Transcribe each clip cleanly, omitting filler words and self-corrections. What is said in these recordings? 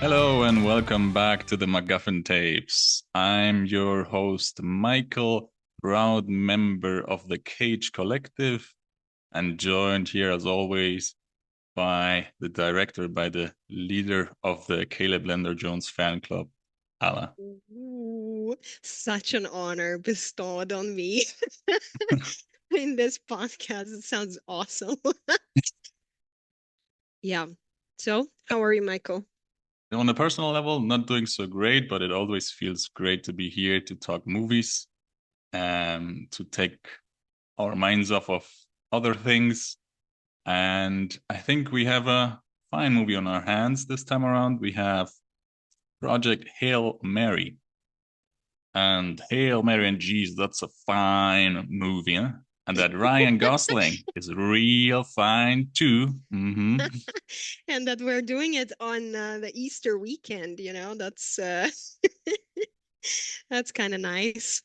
Hello and welcome back to the MacGuffin Tapes. I'm your host, Michael, proud member of the Cage Collective, and joined here as always by the director, by the leader of the Caleb Lender Jones fan club, Ala. Ooh, such an honor bestowed on me in this podcast. It sounds awesome. Yeah. So, how are you, Michael? On a personal level, not doing so great, but it always feels great to be here to talk movies and to take our minds off of other things. And I think we have a fine movie on our hands this time around. We have Project Hail Mary. And Hail Mary and Geez, that's a fine movie, huh? And that Ryan Gosling is real fine too. And that we're doing it on the Easter weekend, that's kind of nice.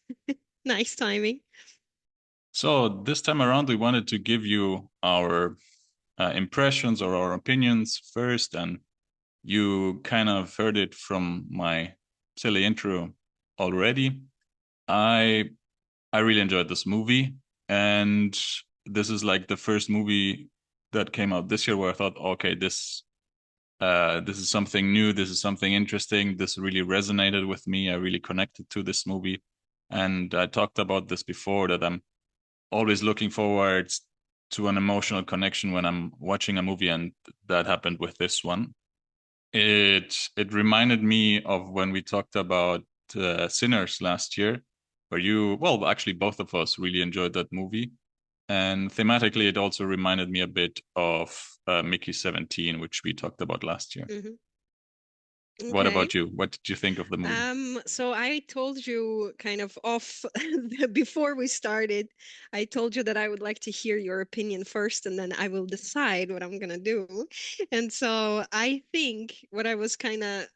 Nice timing. So this time around, we wanted to give you our impressions or our opinions first, and you kind of heard it from my silly intro already. I I really enjoyed this movie, and this is like the first movie that came out this year where I thought, okay, this is something new, this is something interesting, this really resonated with me. I really connected to this movie, and I talked about this before that I'm always looking forward to an emotional connection when I'm watching a movie, and that happened with this one. It reminded me of when we talked about Sinners last year, where well, actually both of us really enjoyed that movie. And thematically, it also reminded me a bit of Mickey 17, which we talked about last year. Hmm. What Okay. about you? What did you think of the movie? So I told you kind of off before we started, I told you that I would like to hear your opinion first, and then I will decide what I'm gonna do. And so I think what I was kind of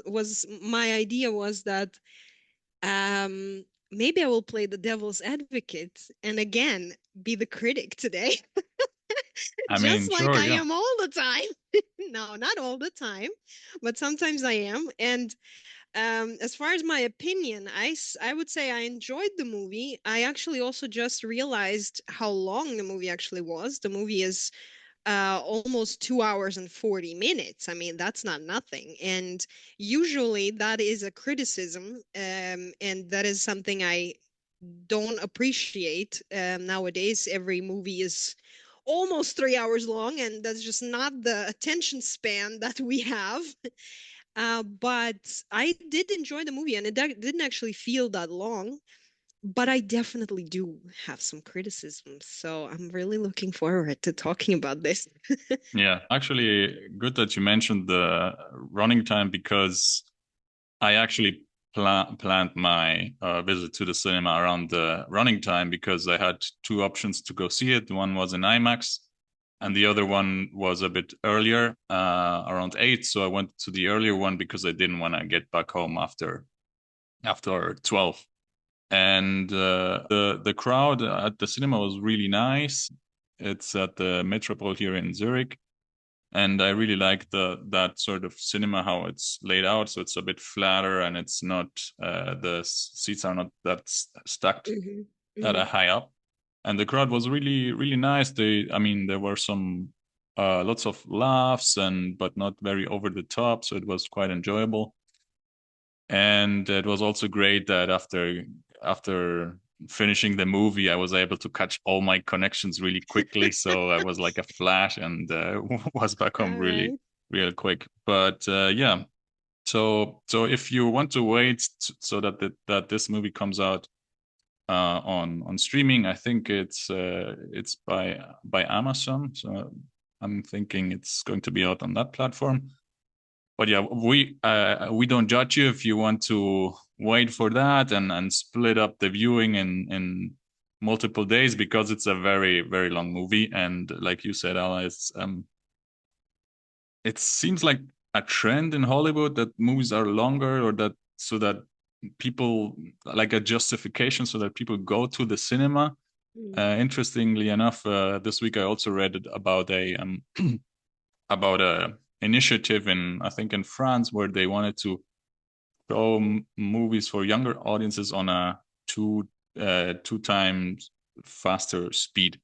was my idea was that maybe I will play the devil's advocate and again be the critic today, I just mean, like sure, I yeah. am all the time. No, not all the time, but sometimes I am. And as far as my opinion, I would say I enjoyed the movie. I actually also just realized how long the movie actually was. The movie is almost 2 hours and 40 minutes. I mean, that's not nothing. And usually that is a criticism, and that is something I don't appreciate. Nowadays, every movie is almost 3 hours long, and that's just not the attention span that we have. But I did enjoy the movie, and it didn't actually feel that long. But I definitely do have some criticisms, so I'm really looking forward to talking about this. Yeah, actually, good that you mentioned the running time because I actually planned my visit to the cinema around the running time because I had two options to go see it. One was in IMAX, and the other one was a bit earlier, around 8. So I went to the earlier one because I didn't want to get back home after 12. And the crowd at the cinema was really nice. It's at the Metropole here in Zurich, and I really like the that sort of cinema how it's laid out. So it's a bit flatter, and it's not the seats are not that stacked Hmm. that Hmm. high up. And the crowd was really nice. I mean, there were some lots of laughs and but not very over the top, so it was quite enjoyable. And it was also great that after finishing the movie, I was able to catch all my connections really quickly. So I was like a flash and was back home All really, right. real quick. But yeah, so if you want to wait so that that this movie comes out on streaming, I think it's by Amazon. So I'm thinking it's going to be out on that platform. But yeah, we don't judge you if you want to wait for that and split up the viewing in multiple days because it's a very long movie. And like you said, Ala, it seems like a trend in Hollywood that movies are longer or that so that people like a justification so that people go to the cinema. Mm. Interestingly enough, this week I also read about a about initiative in, I think, in France, where they wanted to show movies for younger audiences on a two times faster speed.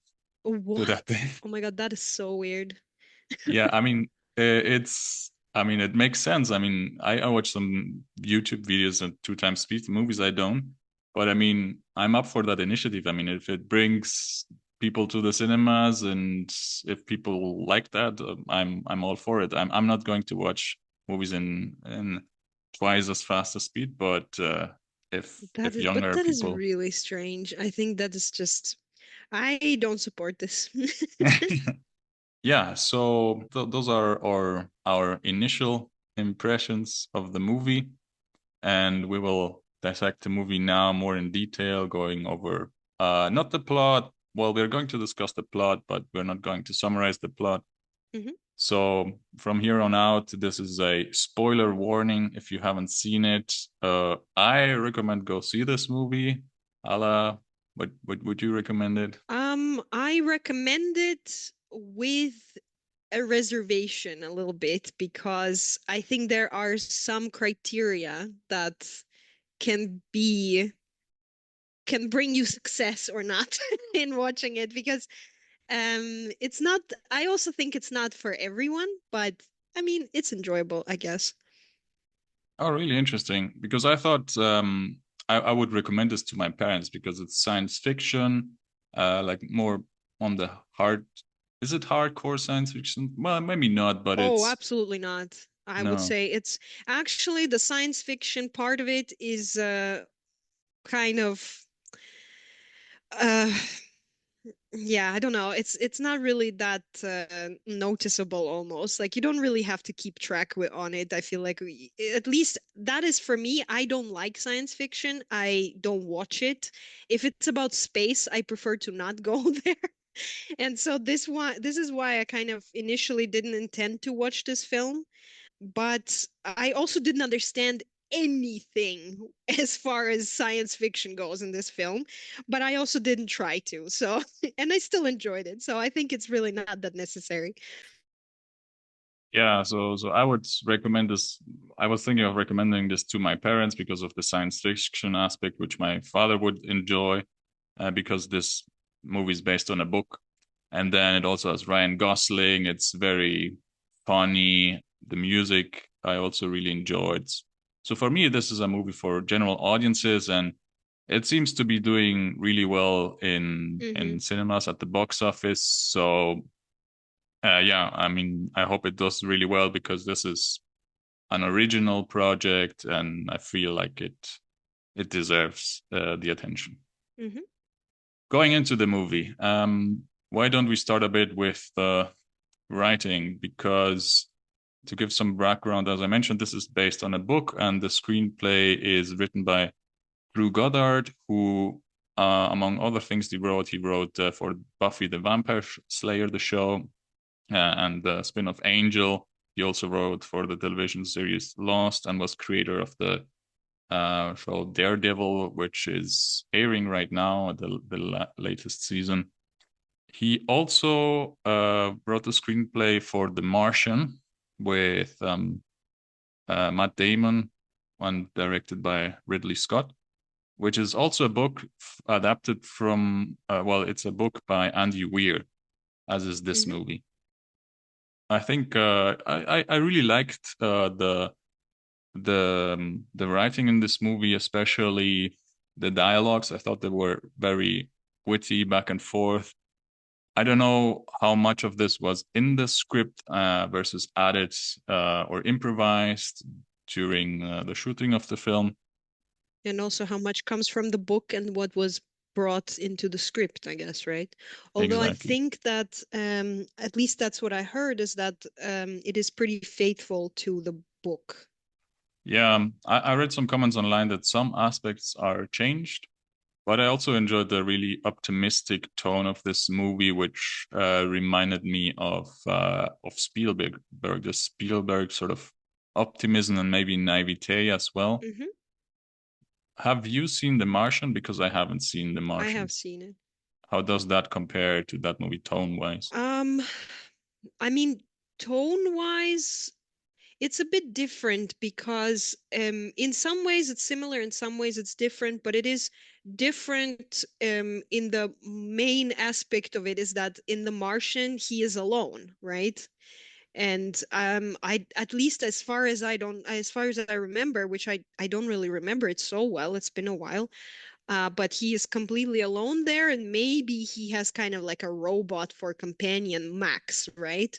So that What? they, Oh my God, that is so weird. yeah, I mean, I mean, it makes sense. I mean, I watch some YouTube videos at two times speed. Movies I don't, but I mean, I'm up for that initiative. I mean, if it brings people to the cinemas and if people like that, I'm all for it. I'm not going to watch movies in twice as fast as speed, but That if is, but younger that is people, really strange. I think that is just, I don't support this. yeah. So those are our initial impressions of the movie. And we will dissect the movie now more in detail, going over not the plot. Well, we're going to discuss the plot, but we're not going to summarize the plot. Mhm. So from here on out, this is a spoiler warning. If you haven't seen it, I recommend go see this movie. Ala, what would you recommend it? I recommend it with a reservation a little bit because I think there are some criteria that can be can bring you success or not in watching it because it's not I also think it's not for everyone, but I mean it's enjoyable, I guess. Oh, really interesting. Because I thought I would recommend this to my parents because it's science fiction, like more on the hard. Is it hardcore science fiction? Well, maybe not, but Oh, it's absolutely not. I would no. say it's actually the science fiction part of it is kind of uh yeah, I don't know. It's not really that noticeable almost. Like you don't really have to keep track with on it. I feel like at least that is for me. I don't like science fiction. I don't watch it. If it's about space, I prefer to not go there. And so this is why I kind of initially didn't intend to watch this film, but I also didn't understand anything as far as science fiction goes in this film, but I also didn't try to. So, and I still enjoyed it. So I think it's really not that necessary. Yeah, so I would recommend this. I was thinking of recommending this to my parents because of the science fiction aspect, which my father would enjoy, because this movie is based on a book. And then it also has Ryan Gosling. It's very funny. The music I also really enjoyed. So for me, this is a movie for general audiences, and it seems to be doing really well Hmm. in cinemas at the box office. So yeah, I mean, I hope it does really well because this is an original project, and I feel like it deserves the attention. Hmm. Going into the movie, why don't we start a bit with the writing? Because to give some background, as I mentioned, this is based on a book, and the screenplay is written by Drew Goddard, who, among other things, he wrote for Buffy the Vampire Slayer, the show, and the spin-off Angel. He also wrote for the television series Lost and was creator of the show Daredevil, which is airing right now, the latest season. He also wrote the screenplay for The Martian with Matt Damon and directed by Ridley Scott, which is also a book adapted from, well, it's a book by Andy Weir, as is this Hmm. movie. I think I really liked the writing in this movie, especially the dialogues. I thought they were very witty back and forth. I don't know how much of this was in the script versus added or improvised during the shooting of the film. And also how much comes from the book and what was brought into the script, I guess, right? Although I Exactly. think that at least that's what I heard is that it is pretty faithful to the book. Yeah, I read some comments online that some aspects are changed, but I also enjoyed the really optimistic tone of this movie, which reminded me of Spielberg, the Spielberg sort of optimism and maybe naivete as well. Hmm. Have you seen The Martian? Because I haven't seen The I have Martian. seen it. How does that compare to that movie tone-wise? Um, I mean, Tone-wise, it's a bit different because in some ways it's similar, in some ways it's different, but it is different in the main aspect of it is that in The Martian he is alone, right? And I at least as far as I remember, which I don't really remember it so well, it's been a while, but he is completely alone there, and maybe he has kind of like a robot for companion, Max, right?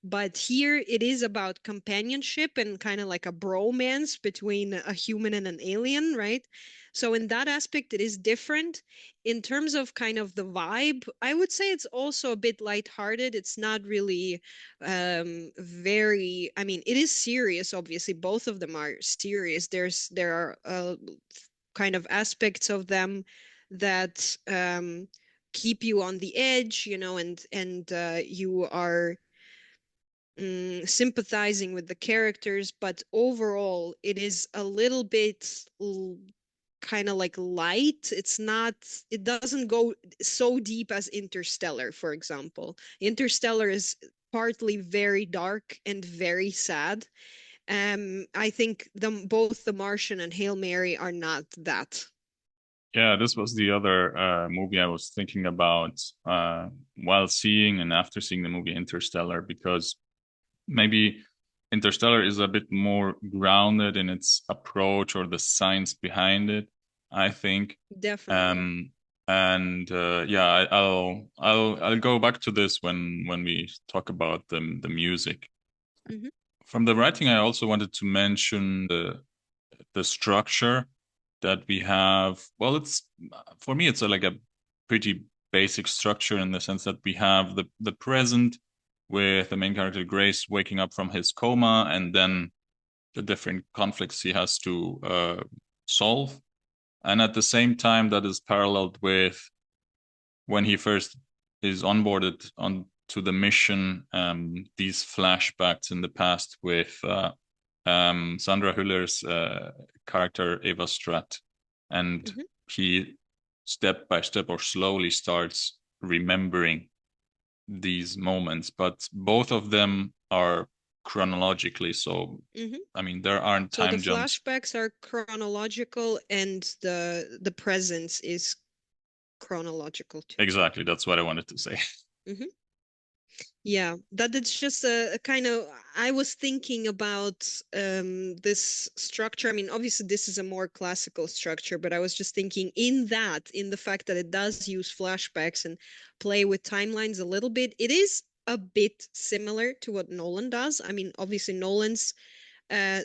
But here it is about companionship and kind of like a bromance between a human and an alien, right? So in that aspect, it is different. In terms of kind of the vibe, I would say it's also a bit lighthearted. It's not really very, I mean, it is serious, obviously. Both of them are serious. There are kind of aspects of them that keep you on the edge, and you are sympathizing with the characters, but overall, it is a little bit kind of like light. It doesn't go so deep as Interstellar, for example. Interstellar is partly very dark and very sad. I think both The Martian and Hail Mary are not that. Yeah, this was the other movie I was thinking about while seeing and after seeing the movie Interstellar, because maybe Interstellar is a bit more grounded in its approach or the science behind it, I think. Definitely. Um, and yeah, I'll go back to this when we talk about the music. Hmm. From the writing, I also wanted to mention the structure that we have. Well, it's for me, it's like a pretty basic structure in the sense that we have the present with the main character Grace waking up from his coma, and then the different conflicts he has to solve. And at the same time, that is paralleled with when he first is onboarded onto the mission, these flashbacks in the past with Sandra Hüller's character Eva Stratt, and Hmm. he step by step or slowly starts remembering these moments, but both of them are chronologically. So, Hmm. I mean, there aren't So the time jumps. flashbacks are chronological, and the presence is chronological too. Exactly, that's what I wanted to say. Hmm. Yeah, that it's just a kind of, I was thinking about this structure. I mean, obviously this is a more classical structure, but I was just thinking in the fact that it does use flashbacks and play with timelines a little bit, it is a bit similar to what Nolan does. I mean, obviously Nolan's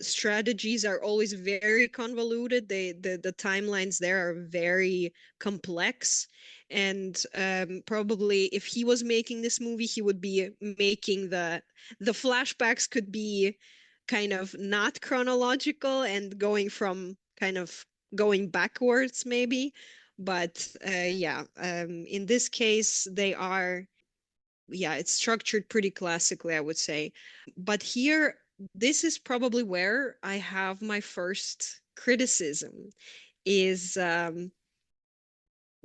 strategies are always very convoluted. The timelines there are very complex. And probably if he was making this movie, he would be making the flashbacks could be kind of not chronological and going from kind of going backwards maybe. But yeah, in this case, yeah, it's structured pretty classically, I would say. But here, this is probably where I have my first criticism is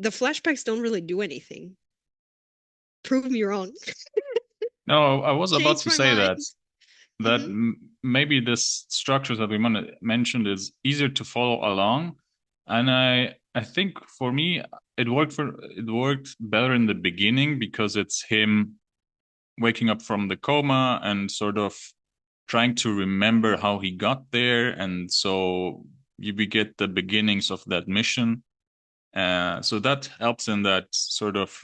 the flashbacks don't really do anything. Prove me wrong. No, I was about Change to my say mind. that Hmm. maybe this structure that we mentioned is easier to follow along, and I think for me it worked better in the beginning because it's him waking up from the coma and sort of trying to remember how he got there, and so we get the beginnings of that mission. So that helps in that sort of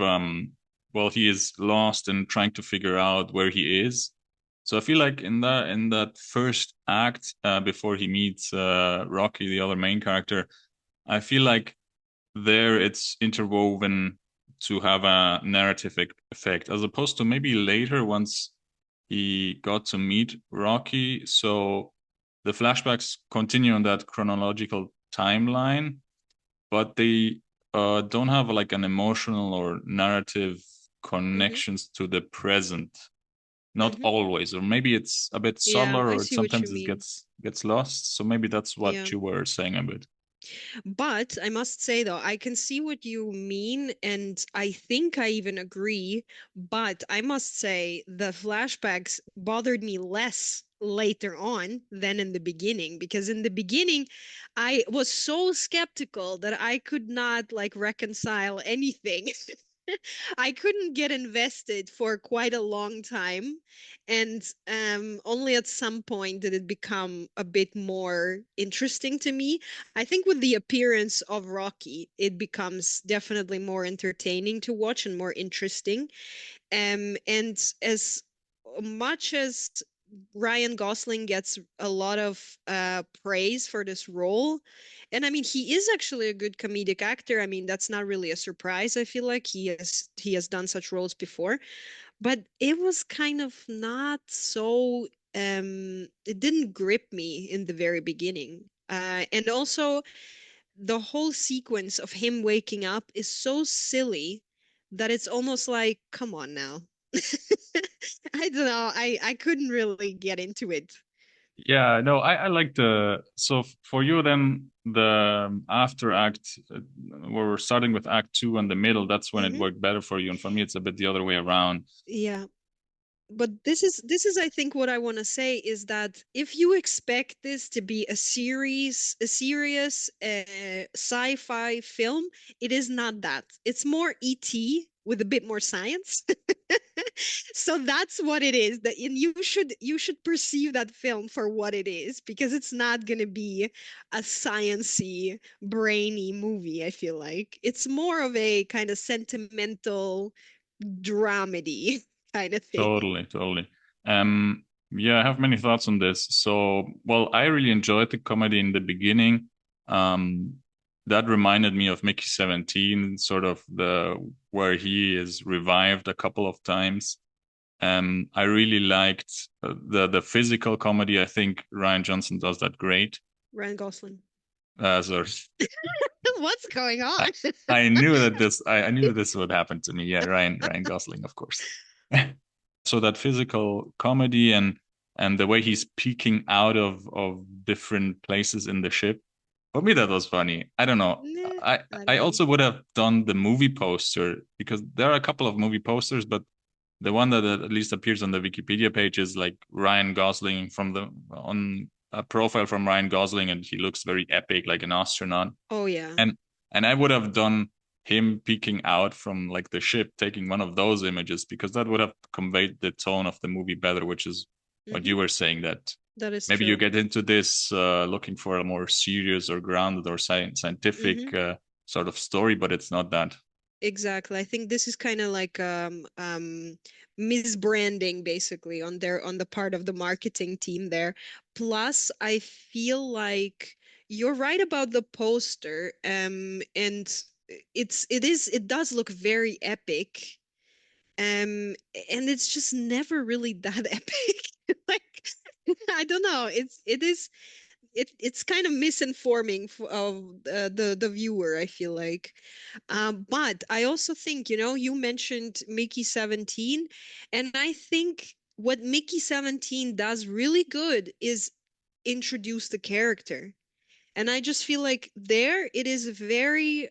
well, he is lost and trying to figure out where he is. So I feel like in that first act, before he meets Rocky, the other main character, I feel like there it's interwoven to have a narrative effect, as opposed to maybe later once he got to meet Rocky. So the flashbacks continue on that chronological timeline, but they don't have like an emotional or narrative Hmm. connections to the present. Not Hmm. always, or maybe it's a bit Yeah, subtler, I or see what you sometimes it mean. gets lost. So maybe that's what Yeah. you were saying a bit. But I must say though, I can see what you mean, and I think I even agree. But I must say the flashbacks bothered me less later on than in the beginning, because in the beginning I was so skeptical that I could not like reconcile anything. I couldn't get invested for quite a long time, and only at some point did it become a bit more interesting to me. I think with the appearance of Rocky, it becomes definitely more entertaining to watch and more interesting. And as much as Ryan Gosling gets a lot of praise for this role, and I mean he is actually a good comedic actor. I mean that's not really a surprise. I feel like he has done such roles before, but it was kind of not so. It didn't grip me in the very beginning. And also the whole sequence of him waking up is so silly that it's almost like, come on now. I don't know. I couldn't really get into it. Yeah, no, I like for you then the after act, where we're starting with act two and the middle, that's when it Hmm. worked better for you. And for me, it's a bit the other way around. Yeah. But this is I think what I want to say is that if you expect this to be a serious sci-fi film, it is not that. It's more ET with a bit more science. So that's what it is. That and you should perceive that film for what it is, because it's not going to be a sciency, brainy movie, I feel like. It's more of a kind of sentimental dramedy kind of thing. Totally, totally. Yeah, I have many thoughts on this. So, well, I really enjoyed the comedy in the beginning. Um, that reminded me of Mickey 17, sort of the where he is revived a couple of times. I really liked the physical comedy. I think Ryan Johnson does that great. Ryan Gosling. So What's going on? I, I knew this would happen to me. Yeah, Ryan Gosling, of course. So that physical comedy and the way he's peeking out of different places in the ship. For me, that was funny. I don't know. Nah, I I I don't know. also would have done the movie poster because there are a couple of movie posters, but the one that at least appears on the Wikipedia page is like Ryan Gosling from the on a profile from Ryan Gosling, and he looks very epic, like an astronaut. Oh yeah. And and I would have done him peeking out from like the ship, taking one of those images, because that would have conveyed the tone of the movie better, which is what Hmm. you were saying, that That is maybe you true. get into this looking for a more serious or grounded or Hmm. scientific sort of story, but it's not that. Exactly. I think this is kind of like misbranding basically on the part of the marketing team there. Plus, I feel like you're right about the poster. And it does look very epic. And it's just never really that epic. Like I don't know. It's kind of misinforming of the viewer, I feel like. But I also think, you mentioned Mickey 17, and I think what Mickey 17 does really good is introduce the character. And I just feel like there it is very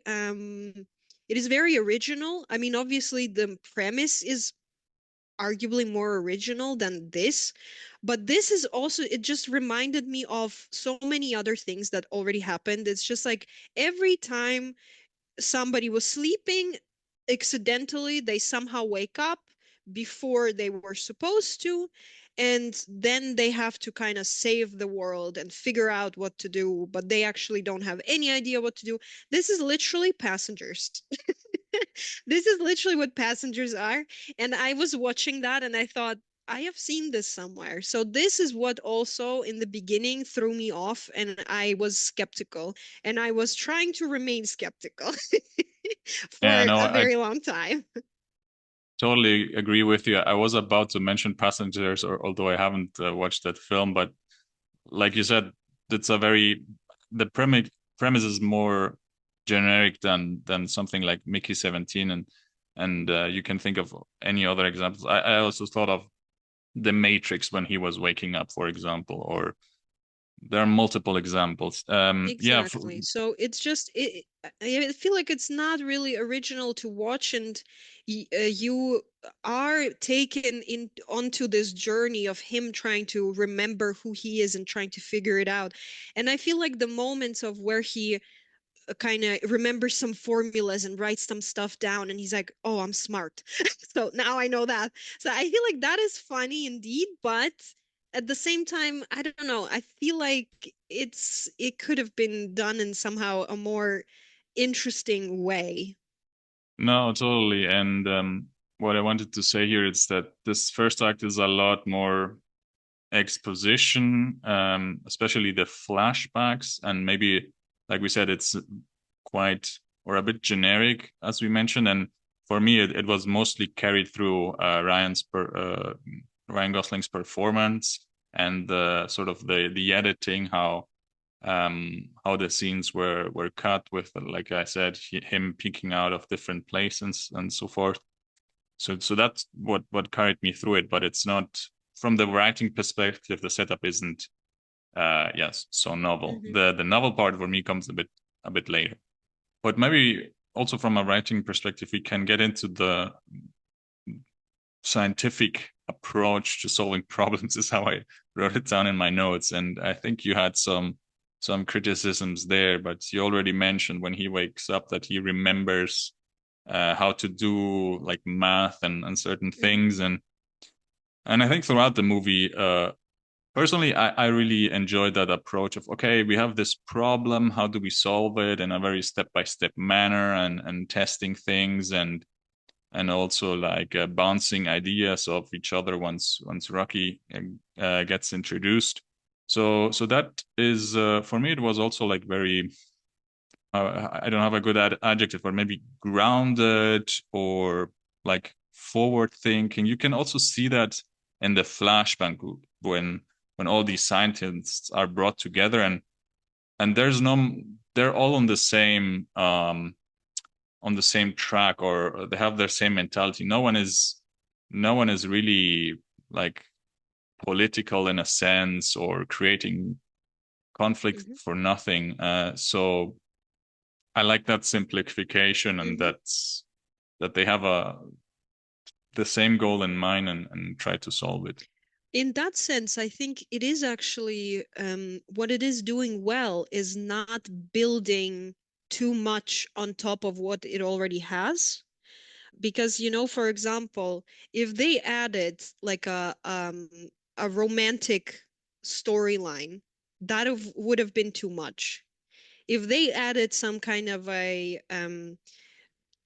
original. I mean, obviously the premise is arguably more original than this. But this is also, it just reminded me of so many other things that already happened. It's just like every time somebody was sleeping, accidentally, they somehow wake up before they were supposed to. And then they have to kind of save the world and figure out what to do, but they actually don't have any idea what to do. This is literally Passengers. This is literally what Passengers are. And I was watching that and I thought, I have seen this somewhere. So this is what also in the beginning threw me off and I was skeptical. And I was trying to remain skeptical Yeah, for no, a I very long time. totally agree with you. I was about to mention Passengers, or although I haven't watched that film, but like you said, it's a very the premise is more generic than something like Mickey 17, and you can think of any other examples. I also thought of The Matrix when he was waking up, for example, or there are multiple examples. Yeah, Exactly. So it's just I feel like it's not really original to watch, and you are taken in onto this journey of him trying to remember who he is and trying to figure it out. And I feel like the moments of where he kind of remembers some formulas and writes some stuff down, and he's like, oh, I'm smart. So now I know that. So I feel like that is funny indeed, but at the same time, I don't know, I feel like it could have been done in somehow a more interesting way. no, totally. And what I wanted to say here is that this first act is a lot more exposition, especially the flashbacks, and maybe, like we said, it's quite or a bit generic, as we mentioned. And for me, it was mostly carried through Ryan Gosling's performance and the sort of the editing, how the scenes were cut with, like I said, him peeking out of different places and so forth. So that's what carried me through it, but it's not from the writing perspective. The setup isn't yes so novel. Hmm. The novel part for me comes a bit later. But maybe also from a writing perspective, we can get into the scientific approach to solving problems. Is how I wrote it down in my notes, and I think you had some criticisms there. But you already mentioned when he wakes up that he remembers how to do like math and certain Hmm. things, and I think throughout the movie, personally, I really enjoyed that approach of, okay, we have this problem, how do we solve it in a very step by step manner, and testing things, and also like bouncing ideas off each other once Rocky gets introduced. So that is for me, it was also like very I don't have a good adjective, but maybe grounded or like forward thinking. You can also see that in the flashback group when all these scientists are brought together, and there's no they're all on the same track, or they have their same mentality. No one is really like political in a sense or creating conflict Hmm. for nothing. So I like that simplification, and Hmm. that they have the same goal in mind, and try to solve it. In that sense, I think it is actually what it is doing well is not building too much on top of what it already has. Because, for example, if they added like a romantic storyline, would have been too much. If they added some kind of a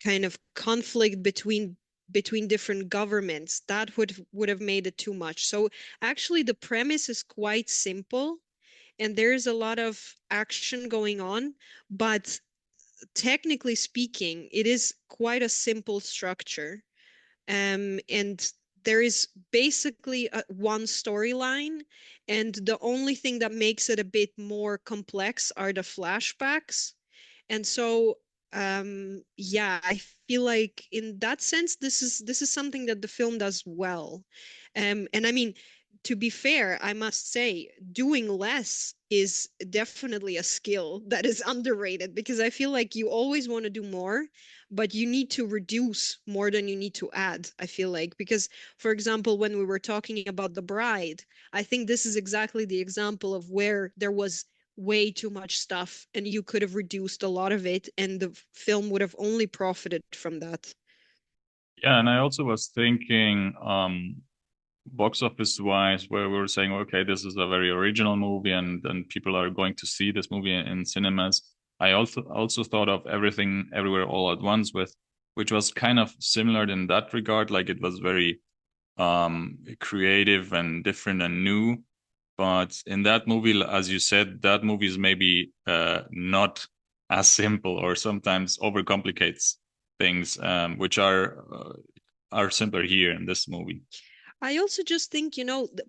kind of conflict between different governments, that would have made it too much. So actually the premise is quite simple and there's a lot of action going on, but technically speaking, it is quite a simple structure. And there is basically one storyline, and the only thing that makes it a bit more complex are the flashbacks. And so, yeah, I feel like in that sense, this is something that the film does well. And I mean, to be fair, I must say, doing less is definitely a skill that is underrated because I feel like you always want to do more, but you need to reduce more than you need to add, I feel like. Because, for example, when we were talking about The Bride, I think this is exactly the example of where there was way too much stuff and you could have reduced a lot of it and the film would have only profited from that. Yeah, and I also was thinking, box office wise, where we were saying, okay, this is a very original movie, and people are going to see this movie in cinemas. I also thought of Everything Everywhere All at Once, which was kind of similar in that regard. Like it was very creative and different and new. But in that movie, as you said, that movie is maybe not as simple, or sometimes overcomplicates things, which are simpler here in this movie. I also just think,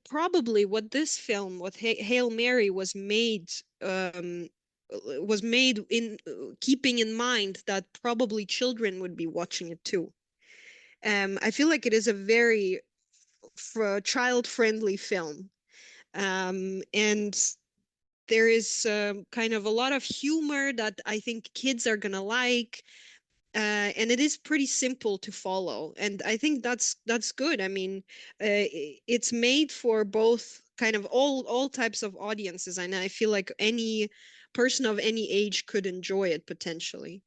probably what this film, what Hail Mary was made in keeping in mind that probably children would be watching it too. I feel like it is a very child-friendly film. And there is kind of a lot of humor that I think kids are gonna like. And it is pretty simple to follow, and I think that's good. I mean, it's made for both kind of all types of audiences, and I feel like any person of any age could enjoy it potentially.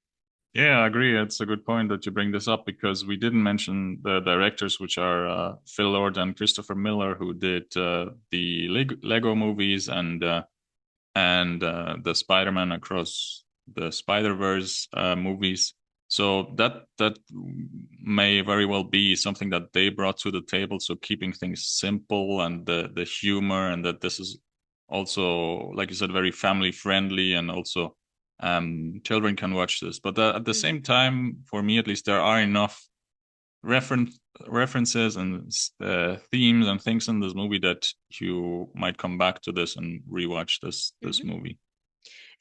Yeah, I agree. It's a good point that you bring this up because we didn't mention the directors, which are Phil Lord and Christopher Miller, who did the Lego movies and the Spider-Man Across the Spider-Verse movies. So that may very well be something that they brought to the table. So keeping things simple and the humor, and that this is also, like you said, very family friendly, and also children can watch this. But at the Hmm. same time, for me at least, there are enough references and themes and things in this movie that you might come back to this and rewatch this Hmm. movie.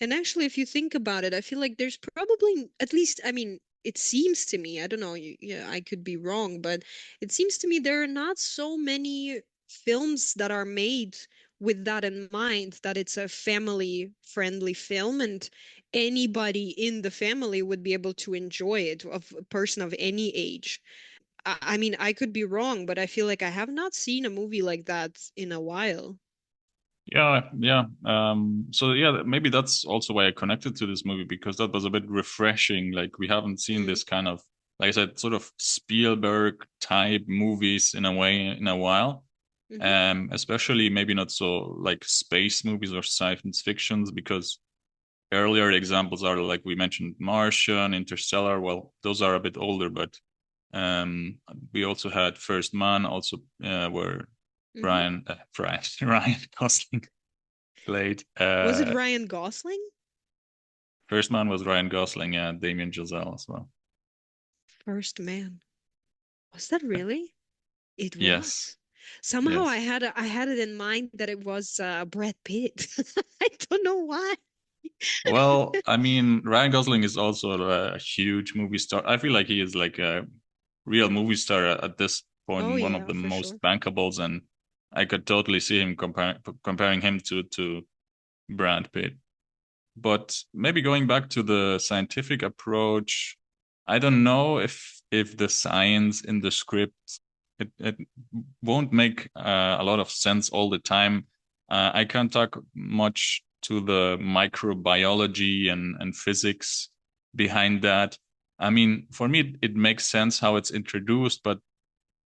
And actually, if you think about it, I feel like there's probably, at least, I mean, it seems to me, I don't know, yeah, I could be wrong, but it seems to me there are not so many films that are made with that in mind, that it's a family friendly film and anybody in the family would be able to enjoy it, of a person of any age. I mean, I could be wrong, but I feel like I have not seen a movie like that in a while. Yeah, yeah. So yeah, maybe that's also why I connected to this movie, because that was a bit refreshing. Like we haven't seen Mm, this kind of, like I said, sort of Spielberg type movies in a way in a while. hmm. Especially maybe not so like space movies or science fictions, because earlier examples are like we mentioned Martian, Interstellar. Well, those are a bit older, but um, we also had First Man, also where Hmm. Ryan Gosling played. Was it Ryan Gosling? First Man was Ryan Gosling and Damien Chazelle as well. First Man. Was that really? It Yes, was. Somehow yes. I had it in mind that it was Brad Pitt. I don't know why. Well, I mean, Ryan Gosling is also a huge movie star. I feel like he is like a real movie star at this point, Oh and one of yeah, the for most sure. bankables, and I could totally see him comparing him to Brad Pitt. But maybe going back to the scientific approach, I don't know if the science in the script, it won't make a lot of sense all the time. I can't talk much to the microbiology and physics behind that. I mean, for me, it makes sense how it's introduced, but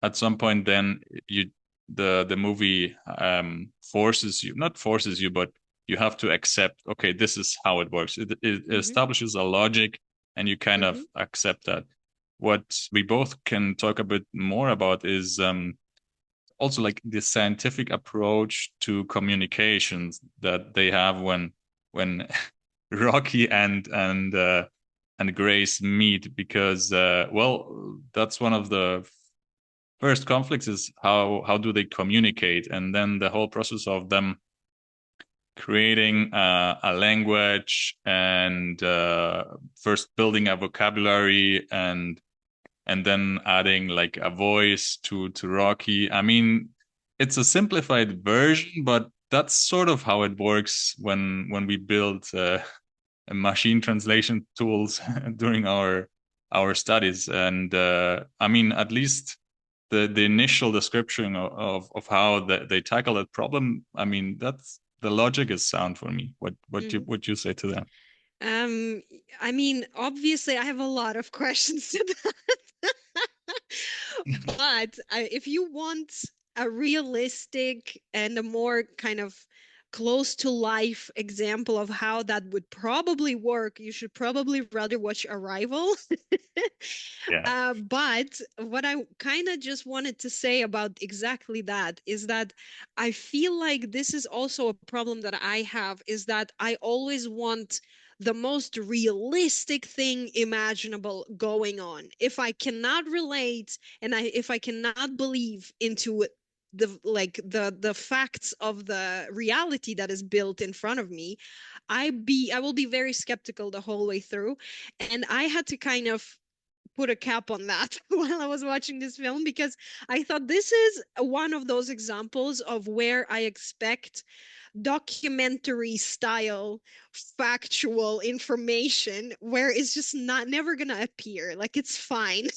at some point, then you the movie forces you, not forces you, but you have to accept, okay, this is how it works. It Hmm. establishes a logic, and you kind Hmm. of accept that. What we both can talk a bit more about is also like the scientific approach to communications that they have when Rocky and Grace meet, because well, that's one of the first conflicts, is how do they communicate, and then the whole process of them creating a language, and first building a vocabulary, and then adding like a voice to Rocky. I mean, it's a simplified version, but that's sort of how it works when we build machine translation tools during our studies. And I mean, at least the initial description of how they tackle that problem, I mean, that's the logic is sound for me. Hmm. What you say to that? Um, I mean, obviously, I have a lot of questions to that. But if you want a realistic and a more kind of close to life example of how that would probably work, you should probably rather watch Arrival. Yeah. But what I kind of just wanted to say about exactly that is that I feel like this is also a problem that I have, is that I always want the most realistic thing imaginable going on. If I cannot relate and if I cannot believe into the facts of the reality that is built in front of me, I will be very skeptical the whole way through. And I had to kind of put a cap on that while I was watching this film, because I thought this is one of those examples of where I expect documentary style factual information where it's just not never gonna appear. Like, it's fine.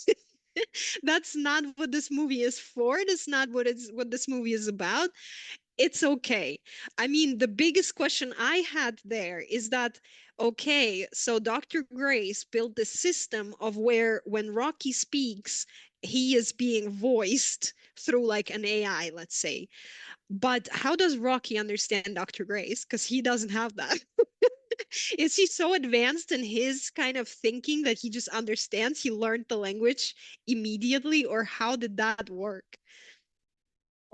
That's not what this movie is for. That's not what this movie is about. It's okay. I mean, the biggest question I had there is that, okay, so Dr. Grace built this system of where when Rocky speaks, he is being voiced through like an AI, let's say. But how does Rocky understand Dr. Grace? Because he doesn't have that. Is he so advanced in his kind of thinking that he just understands? He learned the language immediately, or how did that work?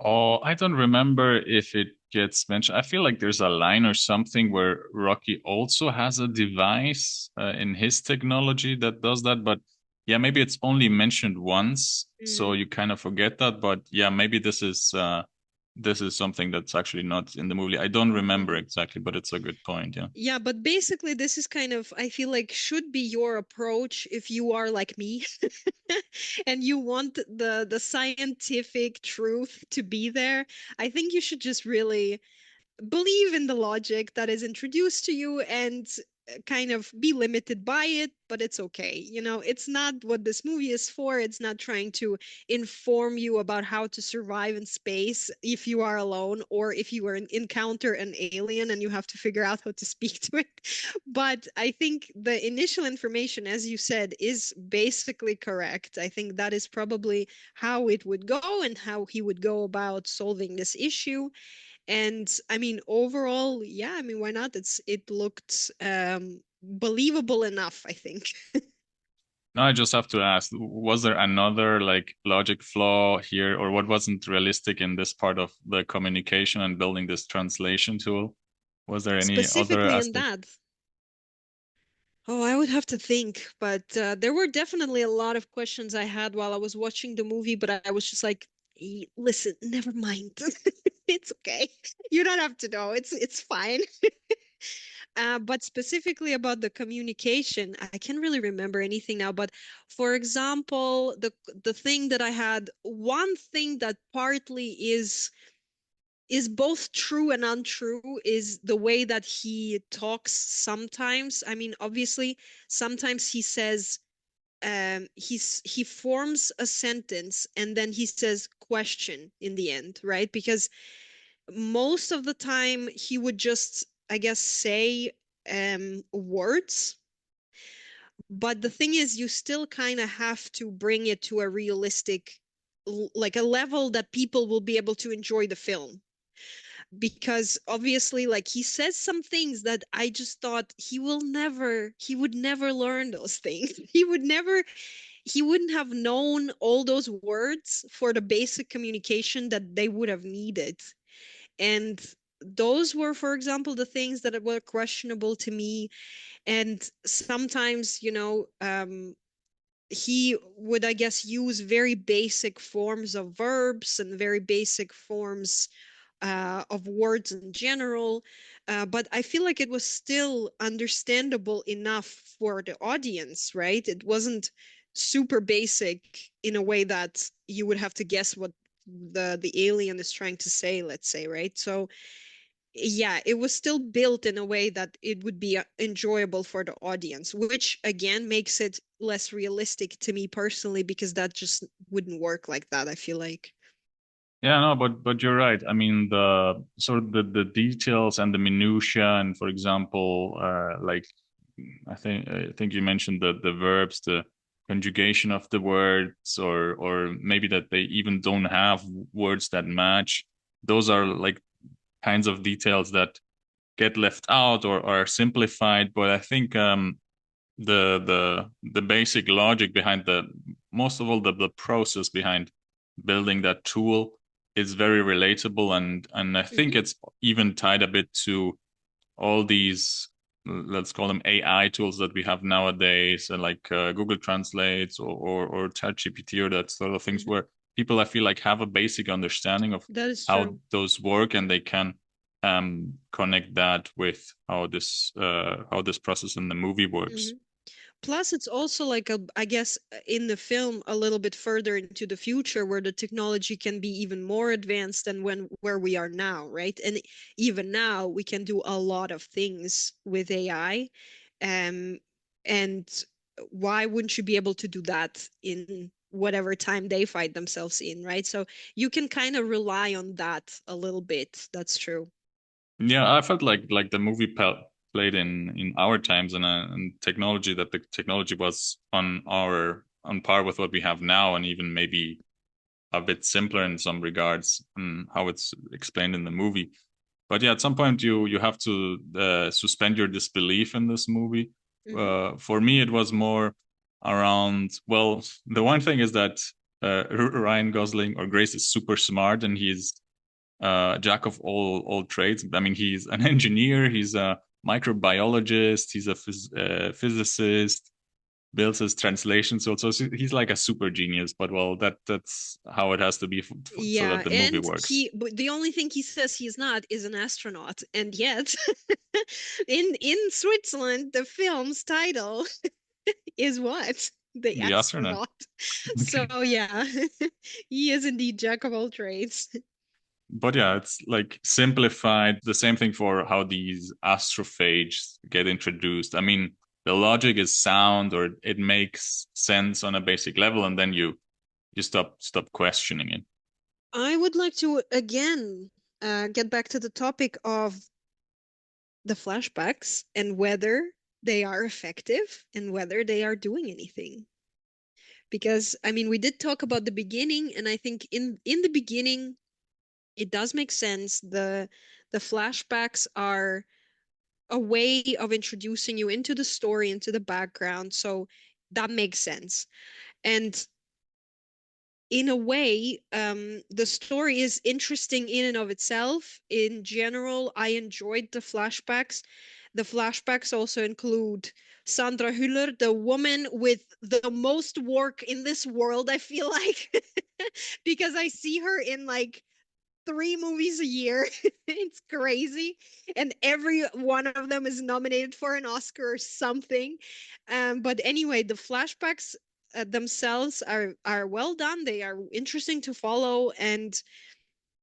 Oh, I don't remember if it gets mentioned. I feel like there's a line or something where Rocky also has a device in his technology that does that, but yeah, maybe it's only mentioned once, so Mm. you kind of forget that. But yeah, maybe this is something that's actually not in the movie. I don't remember Mhm. exactly, but it's a good point. Yeah. Yeah, but basically, this is kind of, I feel like, should be your approach if you are like me and you want the scientific truth to be there. I think you should just really believe in the logic that is introduced to you and kind of be limited by it, but it's okay. You know, it's not what this movie is for. It's not trying to inform you about how to survive in space if you are alone, or if you encounter an alien and you have to figure out how to speak to it. But I think the initial information, as you said, is basically correct. I think that is probably how it would go and how he would go about solving this issue. And I mean, overall, yeah, I mean, why not? It looked believable enough, I think. Now I just have to ask, was there another like logic flaw here, or what wasn't realistic in this part of the communication and building this translation tool? Was there any other Specifically in aspect? that. Oh, I would have to think, but there were definitely a lot of questions I had while I was watching the movie, but I was just like, Listen, never mind. It's okay. You don't have to know. It's fine." But specifically about the communication, I can't really remember anything now. But for example, the thing that I had, one thing that partly is both true and untrue is the way that he talks sometimes. I mean, obviously, sometimes he says he forms a sentence and then he says question in the end, right? Because most of the time he would just, I guess, say words. But the thing is, you still kind of have to bring it to a realistic, like a level that people will be able to enjoy the film. Because obviously, like, he says some things that I just thought he would never learn those things. He wouldn't have known all those words for the basic communication that they would have needed. And those were, for example, the things that were questionable to me. And sometimes, he would, I guess, use very basic forms of verbs and very basic forms of words in general. But I feel like it was still understandable enough for the audience, right? It wasn't super basic in a way that you would have to guess what the alien is trying to say, let's say, right? So yeah, it was still built in a way that it would be enjoyable for the audience, which again makes it less realistic to me personally, because that just wouldn't work like that, I feel like. Yeah, no, but you're right. I mean, the sort of the details and the minutia, and for example, like I think you mentioned the verbs, the conjugation of the words, or maybe that they even don't have words that match. Those are like kinds of details that get left out or are simplified. But I think the basic logic behind the most of all the process behind building that tool is very relatable, and I think Hmm. it's even tied a bit to all these, let's call them AI tools that we have nowadays, like Google Translates or ChatGPT or that sort of things, Hmm. where people I feel like have a basic understanding of That is how true. those work, and they can connect that with how this process in the movie Hmm. works. Plus, it's also like I guess in the film a little bit further into the future where the technology can be even more advanced than where we are now, right? And even now we can do a lot of things with AI. Um, and why wouldn't you be able to do that in whatever time they find themselves in, right? So you can kind of rely on that a little bit. That's true. Yeah, I felt like the movie played in our times and technology that the technology was on par with what we have now, and even maybe a bit simpler in some regards, how it's explained in the movie. But yeah, at some point you have to suspend your disbelief in this movie. Hmm. For me, it was more around. Well, the one thing is that Ryan Gosling or Grace is super smart, and he's jack of all trades. I mean, he's an engineer, he's a microbiologist, he's a physicist, builds his translation. So he's like a super genius. But well, that's how it has to be so Yeah, that the movie and works. but the only thing he says he's not is an astronaut, and yet in Switzerland, the film's title is what? The The astronaut. astronaut. So Okay. yeah, he is indeed jack of all trades. But yeah, it's like simplified. The same thing for how these astrophages get introduced. I mean, the logic is sound or it makes sense on a basic level, and then you stop questioning it. I would like to again get back to the topic of the flashbacks and whether they are effective and whether they are doing anything. Because I mean, we did talk about the beginning, and I think in the beginning it does make sense. The flashbacks are a way of introducing you into the story, into the background, so that makes sense. And in a way, the story is interesting in and of itself. In general, I enjoyed the flashbacks. The flashbacks also include Sandra Hüller, the woman with the most work in this world, I feel like, because I see her in like 3 movies a year. It's crazy. And every one of them is nominated for an Oscar or something. But anyway, the flashbacks themselves are well done. They are interesting to follow. And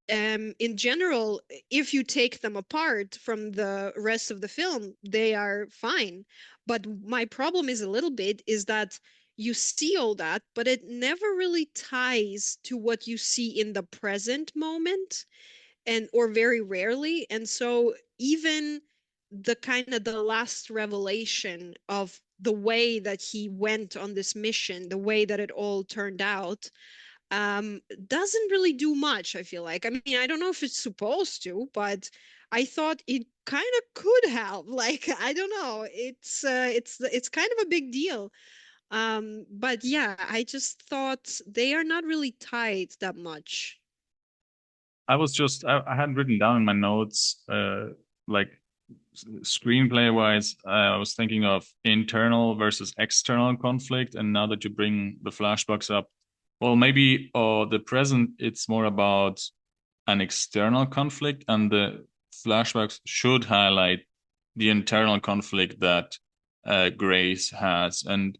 in general, if you take them apart from the rest of the film, they are fine. But my problem is a little bit is that you see all that, but it never really ties to what you see in the present moment, and or very rarely. And so even the kind of the last revelation of the way that he went on this mission, the way that it all turned out, doesn't really do much, I feel like. I mean, I don't know if it's supposed to, but I thought it kind of could have. Like, I don't know. It's kind of a big deal. But yeah, I just thought they are not really tied that much. I had written down in my notes, like screenplay wise, I was thinking of internal versus external conflict. And now that you bring the flashbacks up, well, maybe the present, it's more about an external conflict, and the flashbacks should highlight the internal conflict that Grace has. And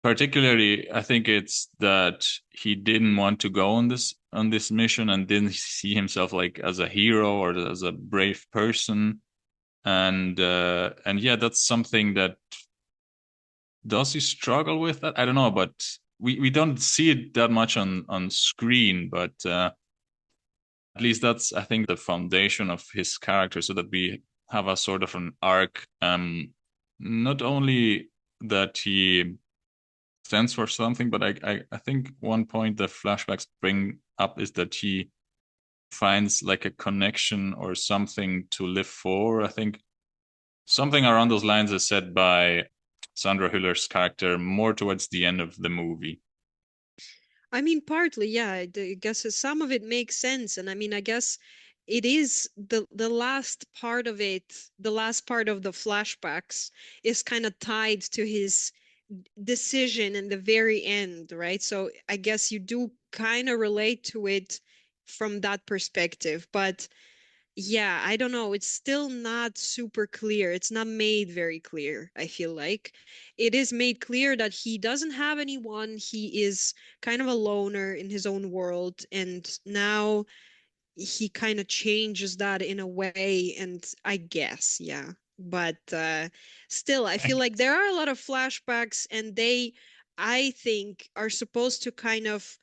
particularly, I think it's that he didn't want to go on this mission and didn't see himself like as a hero or as a brave person. And yeah, that's something that does he struggle with that? I don't know, but we don't see it that much on screen, but at least that's, I think, the foundation of his character, so that we have a sort of an arc. Not only that he stands for something, but I think one point the flashbacks bring up is that he finds like a connection or something to live for. I think something around those lines is said by Sandra Hüller's character more towards the end of the movie. I mean, partly, yeah. I guess some of it makes sense, and I mean, I guess it is the last part of it. The last part of the flashbacks is kind of tied to his decision in the very end, right? So I guess you do kind of relate to it from that perspective, but Yeah, I don't know. It's still not super clear. It's not made very clear, I feel like. It is made clear that he doesn't have anyone. He is kind of a loner in his own world. And now he kind of changes that in a way. And I guess, yeah. But still, I feel like there are a lot of flashbacks, and they, I think, are supposed to kind of,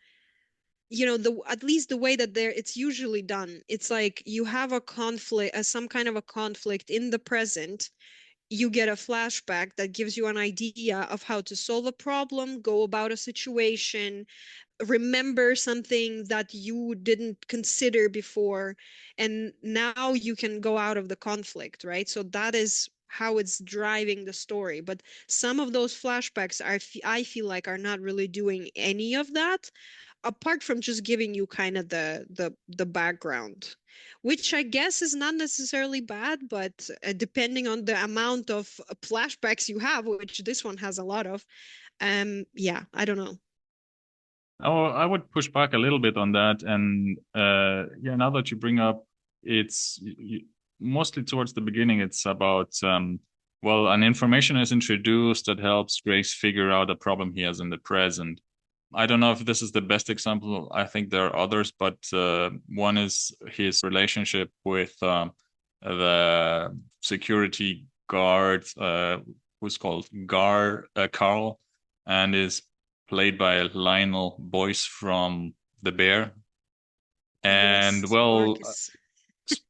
the at least the way that it's usually done, it's like you have a conflict, some kind of a conflict in the present. You get a flashback that gives you an idea of how to solve a problem, go about a situation, remember something that you didn't consider before, and now you can go out of the conflict, right? So that is how it's driving the story. But some of those flashbacks I feel like are not really doing any of that, apart from just giving you kind of the background, which I guess is not necessarily bad, but depending on the amount of flashbacks you have, which this one has a lot of, yeah, I don't know. Oh, I would push back a little bit on that. And yeah, now that you bring up, it's mostly towards the beginning, it's about, well, an information is introduced that helps Grace figure out a problem he has in the present. I don't know if this is the best example. I think there are others, but one is his relationship with the security guard, who's called Carl, and is played by Lionel Boyce from The Bear. And Yes, well, Marcus.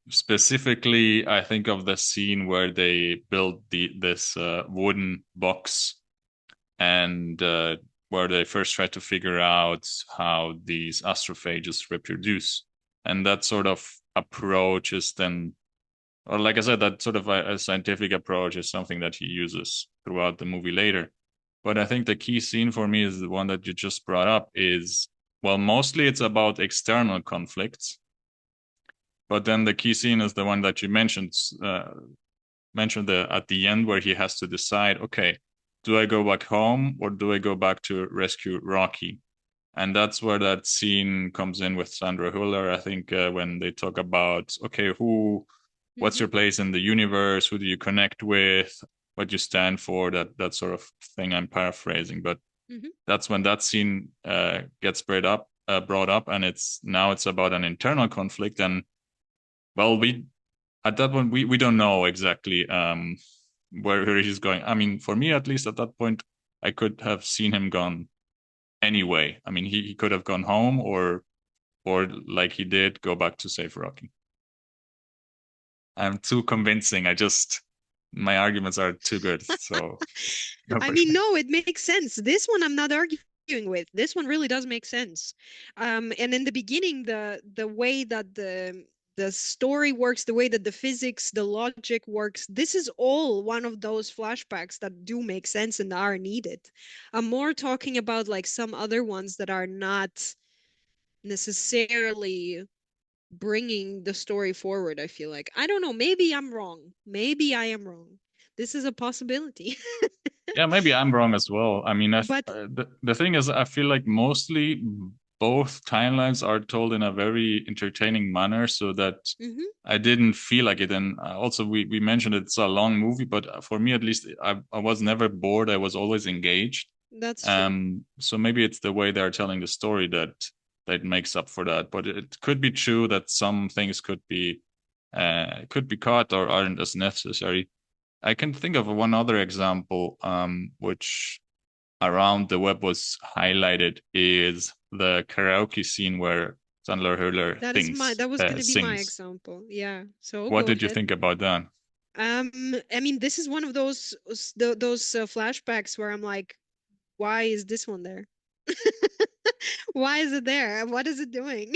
specifically, I think of the scene where they build this wooden box, and where they first try to figure out how these astrophages reproduce. And that sort of approach is then, or like I said, that sort of a scientific approach is something that he uses throughout the movie later. But I think the key scene for me is the one that you just brought up is, well, mostly it's about external conflicts, but then the key scene is the one that you mentioned at the end where he has to decide, okay, do I go back home or do I go back to rescue Rocky? And that's where that scene comes in with Sandra Hüller. I think when they talk about, okay, what's Hmm. your place in the universe? Who do you connect with? What you stand for? That sort of thing. I'm paraphrasing, but Hmm. that's when that scene gets brought up, and it's about an internal conflict. And well, we at that point we don't know exactly where he's going. I mean, for me at least at that point, I could have seen him gone anyway. I mean, he could have gone home or like he did, go back to save Rocky. I'm too convincing. My arguments are too good. So go I for mean, it. no, it makes sense. This one I'm not arguing with. This one really does make sense. And in the beginning, the way that the story works, the way that the physics, the logic works, this is all one of those flashbacks that do make sense and are needed. I'm more talking about like some other ones that are not necessarily bringing the story forward, I feel like. I don't know, maybe I'm wrong. Maybe I am wrong. This is a possibility. Yeah, maybe I'm wrong as well. I mean, But the thing is, I feel like mostly both timelines are told in a very entertaining manner, so that mhm, I didn't feel like it. And also, we mentioned it's a long movie, but for me at least, I was never bored. I was always engaged. that's true. So maybe it's the way they're telling the story that makes up for that. But it could be true that some things could be cut or aren't as necessary. I can think of one other example, which around the web was highlighted, is the karaoke scene where Sandler Hüller That was gonna be my sings. example. Yeah. So What go did you ahead. think about that? I mean, this is one of those flashbacks where I'm like, why is this one there? Why is it there? What is it doing?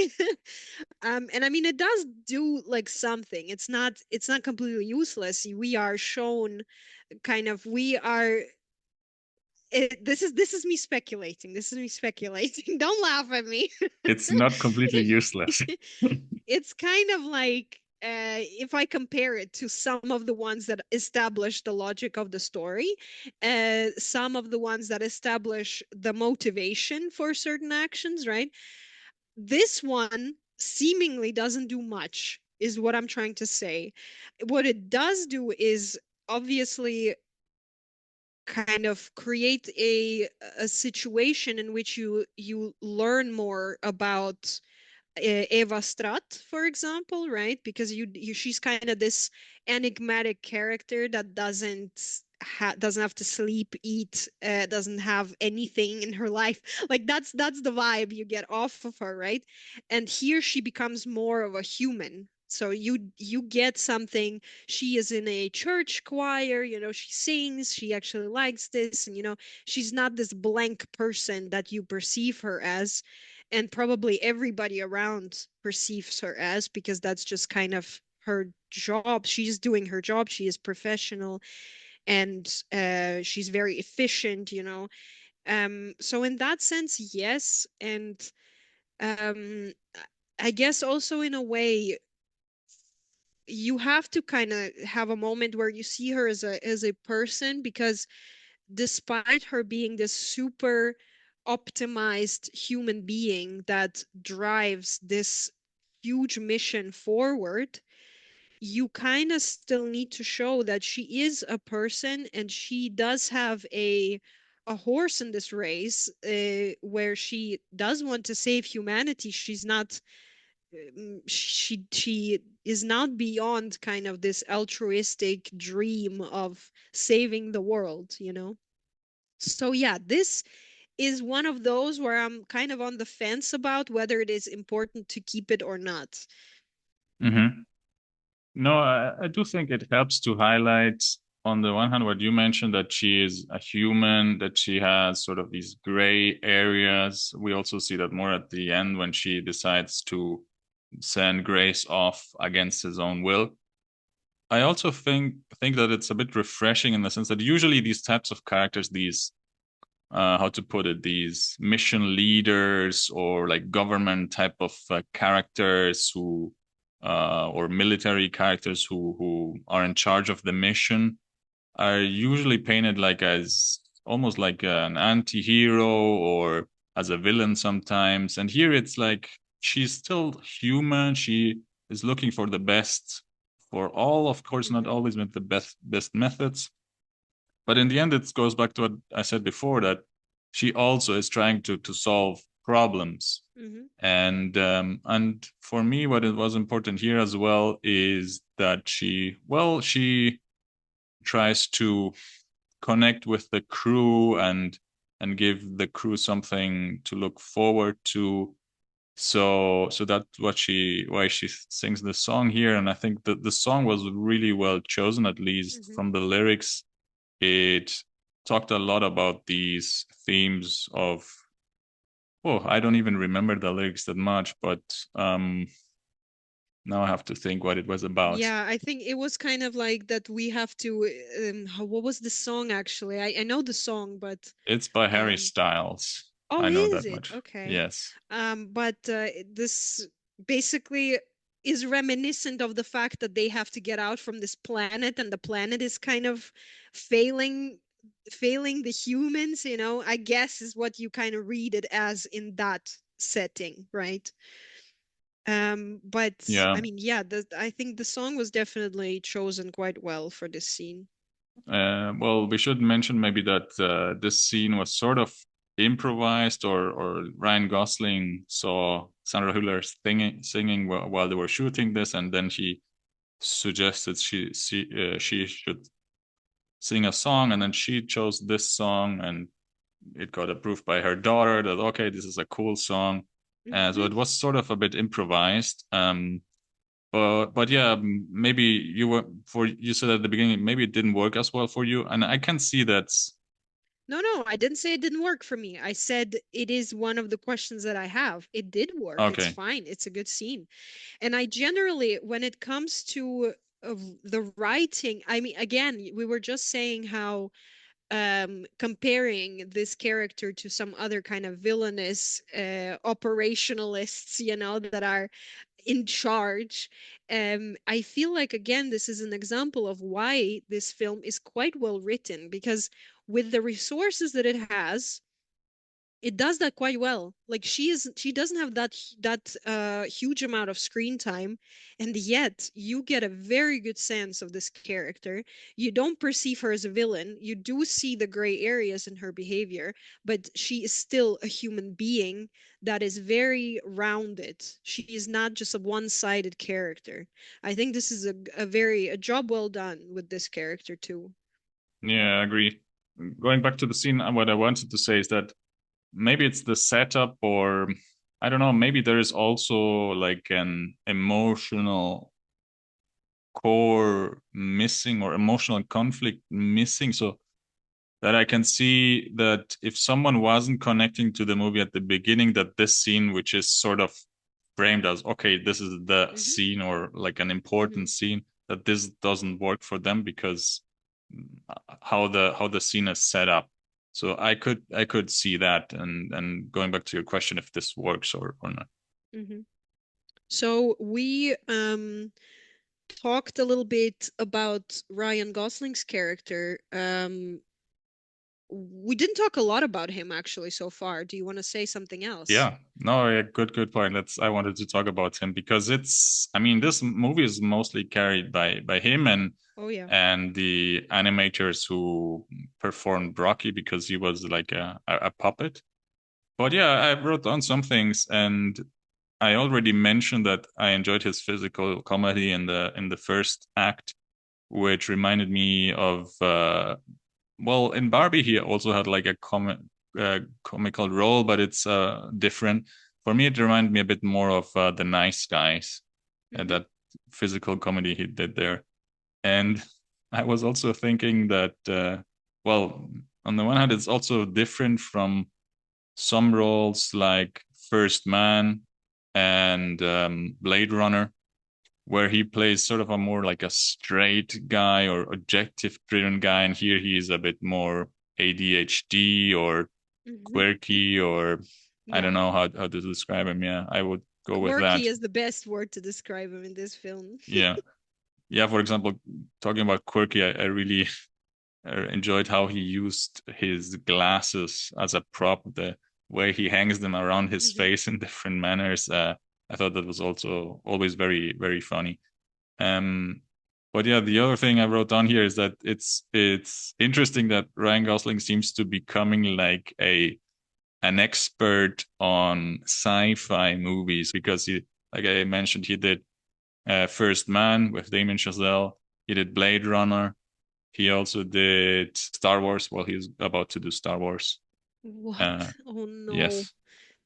And I mean, it does do like something. It's not completely useless. We are shown kind of we are this is me speculating. This is me speculating. Don't laugh at me. It's not completely useless. It's kind of like if I compare it to some of the ones that establish the logic of the story, some of the ones that establish the motivation for certain actions, right? This one seemingly doesn't do much. is what I'm trying to say. What it does do is obviously kind of create a situation in which you learn more about Eva Stratt, for example, right? Because she's kind of this enigmatic character that doesn't have to sleep, eat, doesn't have anything in her life. Like that's the vibe you get off of her, right? And here she becomes more of a human. So you get something. She is in a church choir, she sings, she actually likes this, and she's not this blank person that you perceive her as, and probably everybody around perceives her as, because that's just kind of her job. She's doing her job. She is professional, and she's very efficient, so in that sense, yes. And um, I guess also in a way, you have to kind of have a moment where you see her as a person, because despite her being this super optimized human being that drives this huge mission forward, you kind of still need to show that she is a person, and she does have a horse in this race, where she does want to save humanity. She's not she is not beyond kind of this altruistic dream of saving the world, so yeah, this is one of those where I'm kind of on the fence about whether it is important to keep it or not. Hmm. No, I do think it helps to highlight, on the one hand, what you mentioned, that she is a human, that she has sort of these gray areas. We also see that more at the end when she decides to send Grace off against his own will. I also think that it's a bit refreshing in the sense that usually these types of characters, these how to put it, these mission leaders or like government type of characters who or military characters who are in charge of the mission are usually painted like as almost like an anti-hero or as a villain sometimes. And here it's like she's still human. She is looking for the best for all, of course, not Hmm. always with the best methods. But in the end, it goes back to what I said before, that she also is trying to solve problems. Hmm. And for me, what it was important here as well is that she tries to connect with the crew and give the crew something to look forward to. So that's why she sings the song here. And I think that the song was really well chosen, at least Hmm. from the lyrics. It talked a lot about these themes of, oh, I don't even remember the lyrics that much, but now I have to think what it was about. Yeah, I think it was kind of like that we have to what was the song actually? I know the song, but It's by Harry um Styles. oh, I know is that it? much. Okay. Yes. But this basically is reminiscent of the fact that they have to get out from this planet, and the planet is kind of failing failing the humans, I guess is what you kind of read it as in that setting, right? But I Yeah. mean, yeah, I think the song was definitely chosen quite well for this scene. Well, we should mention maybe that this scene was sort of improvised, or Ryan Gosling saw Sandra Hüller singing while they were shooting this, and then he suggested she should sing a song, and then she chose this song, and it got approved by her daughter that okay, this is a cool song. So Hmm. it was sort of a bit improvised. But yeah, maybe you said at the beginning maybe it didn't work as well for you, and I can see that's No, no, I didn't say it didn't work for me. I said it is one of the questions that I have. It did work. It's okay. fine. It's a good scene. And I generally, when it comes to the writing, I mean, again, we were just saying how comparing this character to some other kind of villainous operationalists, that are in charge. I feel like, again, this is an example of why this film is quite well written, because with the resources that it has, it does that quite well. Like she doesn't have that huge amount of screen time, and yet you get a very good sense of this character. You don't perceive her as a villain. You do see the gray areas in her behavior, but she is still a human being that is very rounded. She is not just a one-sided character. I think this is a job well done with this character too. Yeah, I agree. Going back to the scene, what I wanted to say is that maybe it's the setup, or I don't know, maybe there is also like an emotional core missing or emotional conflict missing. So that I can see that if someone wasn't connecting to the movie at the beginning, that this scene, which is sort of framed as, okay, this is the Hmm. scene or like an Hmm. important scene, that this doesn't work for them because how the scene is set up. So I could see that, and going back to your question, if this works or not. Hmm. So we talked a little bit about Ryan Gosling's character. We didn't talk a lot about him actually so far. Do you want to say something else? Yeah, no, yeah, good point. I wanted to talk about him because I mean, this movie is mostly carried by him Oh yeah. and the animators who performed Rocky because he was like a puppet. But yeah, I wrote down some things, and I already mentioned that I enjoyed his physical comedy in the first act, which reminded me of well, in Barbie, he also had like a comical role, but it's different. For me, it reminded me a bit more of The Nice Guys, Hmm. that physical comedy he did there. And I was also thinking that, well, on the one hand, it's also different from some roles like First Man and Blade Runner, where he plays sort of a more like a straight guy or objective driven guy, and here he is a bit more ADHD or Hmm. quirky, or I don't Yeah. know how to describe him. Yeah, I would go with Quirky that. is the best word to describe him in this film. Yeah. Yeah, for example, talking about quirky, I really enjoyed how he used his glasses as a prop, the way he hangs them around his Hmm. face in different manners. I thought that was also always very funny. Um, but yeah, the other thing I wrote down here is that it's interesting that Ryan Gosling seems to be becoming like a an expert on sci-fi movies because he, like I mentioned, he did First Man with Damien Chazelle. He did Blade Runner. He also did Star Wars. Well, he's about to do Star Wars. Uh, What? Oh no. yes.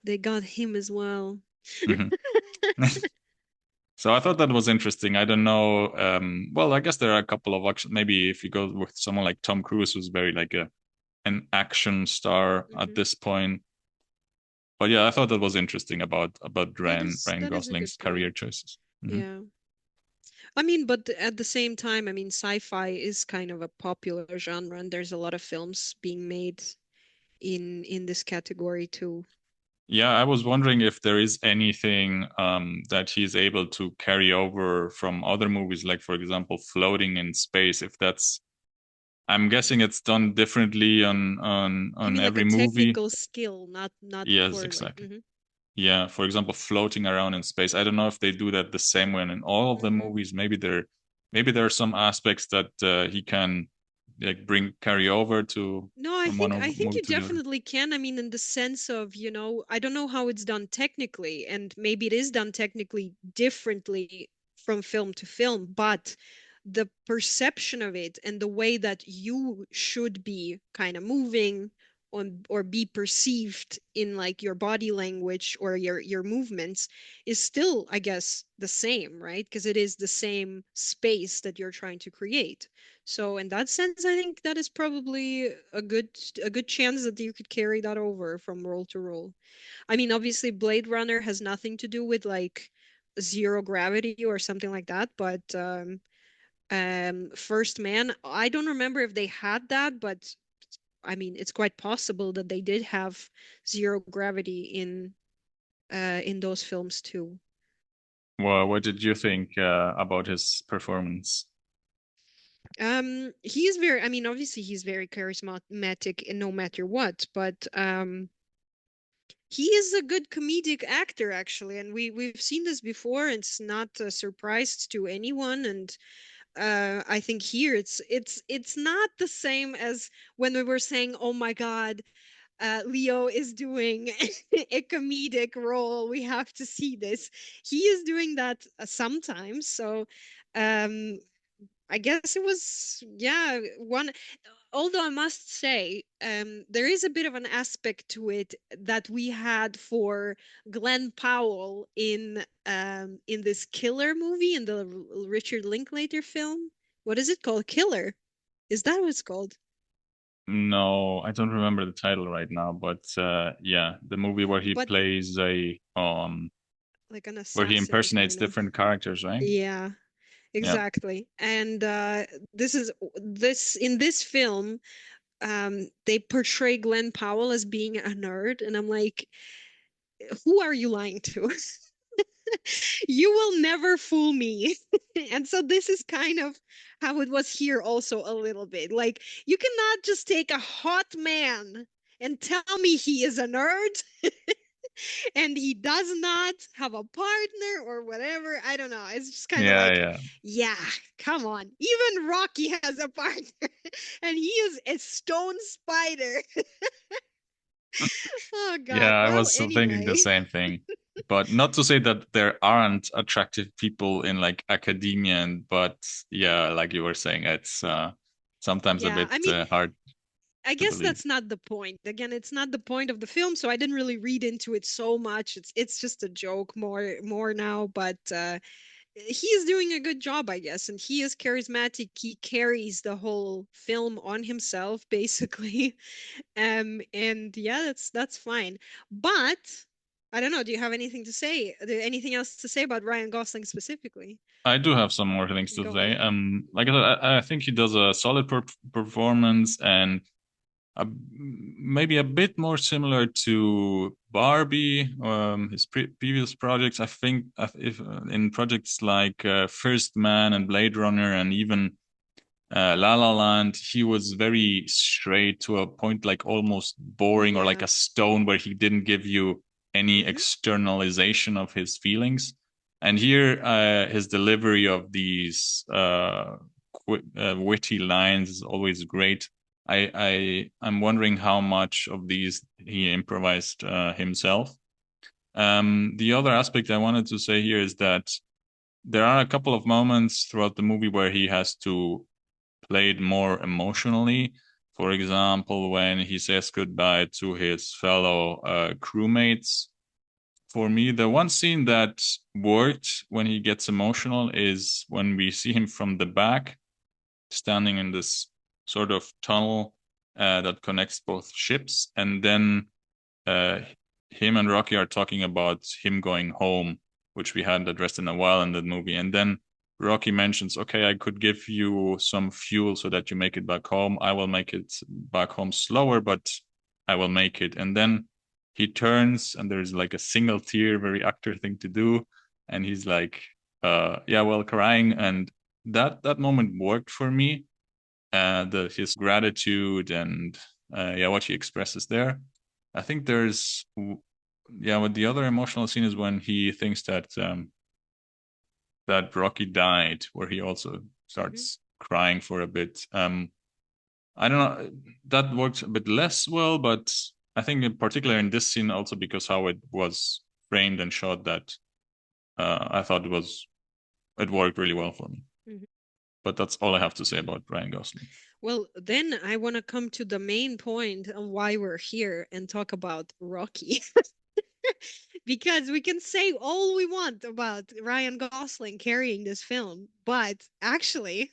They got him as well. Mhm. So I thought that was interesting. I don't know. Well, I guess there are a couple of options. Maybe if you go with someone like Tom Cruise, who's very like a an action star at Hmm. this point. But yeah, I thought that was interesting about Ryan That is a Gosling's good career point. choices. Hmm. Yeah. I mean, but at the same time, I mean, sci-fi is kind of a popular genre, and there's a lot of films being made in this category too. Yeah, I was wondering if there is anything that he's able to carry over from other movies, like for example, Floating in Space. If that's, I'm guessing it's done differently You on mean like a every movie. technical skill, not Yes, for like. exactly. Yeah, for example, floating around in space. I don't know if they do that the same way in all of the Hmm. movies. Maybe there are some aspects that he can like bring carry over to No, from one I think movie you to the other. definitely can. I mean, in the sense of, I don't know how it's done technically, and maybe it is done technically differently from film to film, but the perception of it and the way that you should be kind of moving on or be perceived in like your body language or your movements is still, I guess, the same, right? Because it is the same space that you're trying to create. So in that sense, I think that is probably a good chance that you could carry that over from role to role. I mean, obviously Blade Runner has nothing to do with like zero gravity or something like that, but First Man, I don't remember if they had that, but I mean, it's quite possible that they did have zero gravity in those films too. Well, what did you think about his performance? He's very, I mean, obviously he's very charismatic no matter what, but he is a good comedic actor actually, and we've seen this before. It's not a surprise to anyone, and I think here it's not the same as when we were saying, "Oh my God, Leo is doing a comedic role. We have to see this." He is doing that sometimes. So, um, I guess it was, yeah, one. Although I must say, there is a bit of an aspect to it that we had for Glenn Powell in this Killer movie in the Richard Linklater film. What is it called? Killer. Is that what it's called? No, I don't remember the title right now, but yeah, the movie where he But plays a like an where he assassin impersonates kind of. different characters, right? Yeah, Yeah. exactly. And this is this in this film, they portray Glenn Powell as being a nerd, and I'm like, who are you lying to? You will never fool me. And so this is kind of how it was here also a little bit. Like, you cannot just take a hot man and tell me he is a nerd and he does not have a partner or whatever. I don't know. It's just kind of Yeah, like, yeah. yeah, come on. Even Rocky has a partner and he is a stone spider. Oh Yeah, God. I Well, was thinking the anyway. same thing. But not to say that there aren't attractive people in like academia, but yeah, like you were saying, it's sometimes a Yeah, bit I mean, hard I to guess believe. that's not the point. Again, it's not the point of the film, so I didn't really read into it so much. It's just a joke more now, but he is doing a good job, I guess, and he is charismatic. He carries the whole film on himself, basically. And yeah, that's fine. But I don't know, do you have anything to say? Anything else to say about Ryan Gosling specifically? I do have some more things to Go say. on. Like I said, I think he does a solid performance and maybe a bit more similar to Barbie, his previous projects. I think if in projects like First Man and Blade Runner and even La La Land, he was very straight to a point, like almost boring or like Yeah. a stone, where he didn't give you any Hmm. externalization of his feelings. And here, his delivery of these witty lines is always great. I'm wondering how much of these he improvised himself. The other aspect I wanted to say here is that there are a couple of moments throughout the movie where he has to played more emotionally. For example, when he says goodbye to his fellow crewmates. For me, the one scene that worked when he gets emotional is when we see him from the back, standing in this sort of tunnel that connects both ships, and then uh, him and Rocky are talking about him going home, which we hadn't addressed in a while in the movie. And then Rocky mentions, okay, I could give you some fuel so that you make it back home. I will make it back home slower, but I will make it. And then he turns and there's like a single tear, very actor thing to do. And he's like, yeah, well, crying. And that moment worked for me. The his gratitude and yeah, what he expresses there. I think there's yeah, what the other emotional scene is when he thinks that Rocky died, where he also Hmm. starts crying for a bit. I don't know, that works a bit less well, but I think in particular in this scene also because how it was framed and shot that I thought it worked really well for me. But that's all I have to say about Ryan Gosling. Well, then I want to come to the main point on why we're here and talk about Rocky. Because we can say all we want about Ryan Gosling carrying this film, but actually,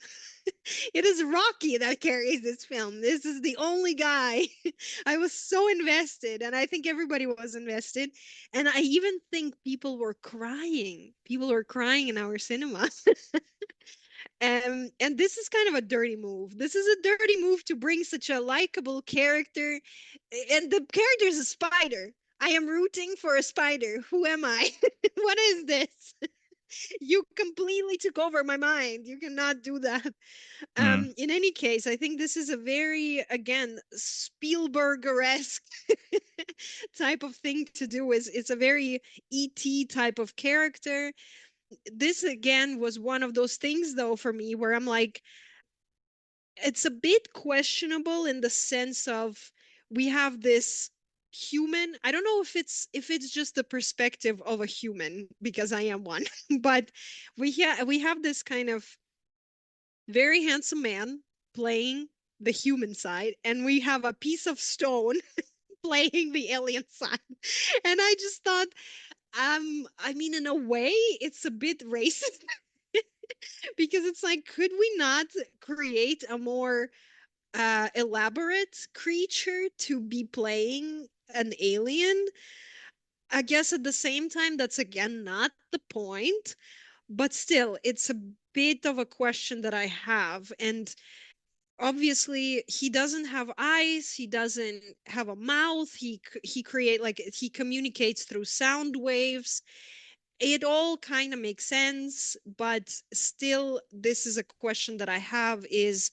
it is Rocky that carries this film. This is the only guy. I was so invested, and I think everybody was invested. And I even think people were crying. People were crying in our cinema. And this is kind of a dirty move. This is a dirty move to bring such a likable character, and the character is a spider. I am rooting for a spider. Who am I? What is this? You completely took over my mind. You cannot do that. Mm, In any case, I think this is a very, again, Spielberger-esque type of thing to do. Is It's a very ET type of character. This again was one of those things though for me where I'm like, it's a bit questionable in the sense of we have this human. I don't know if it's just the perspective of a human because I am one, but we have this kind of very handsome man playing the human side, and we have a piece of stone playing the alien side. And I just thought, I mean, in a way, it's a bit racist because it's like, could we not create a more elaborate creature to be playing an alien? I guess at the same time, that's again not the point, but still, it's a bit of a question that I have. And obviously he doesn't have eyes, he doesn't have a mouth, he create like he communicates through sound waves. It all kind of makes sense, but still this is a question that I have is,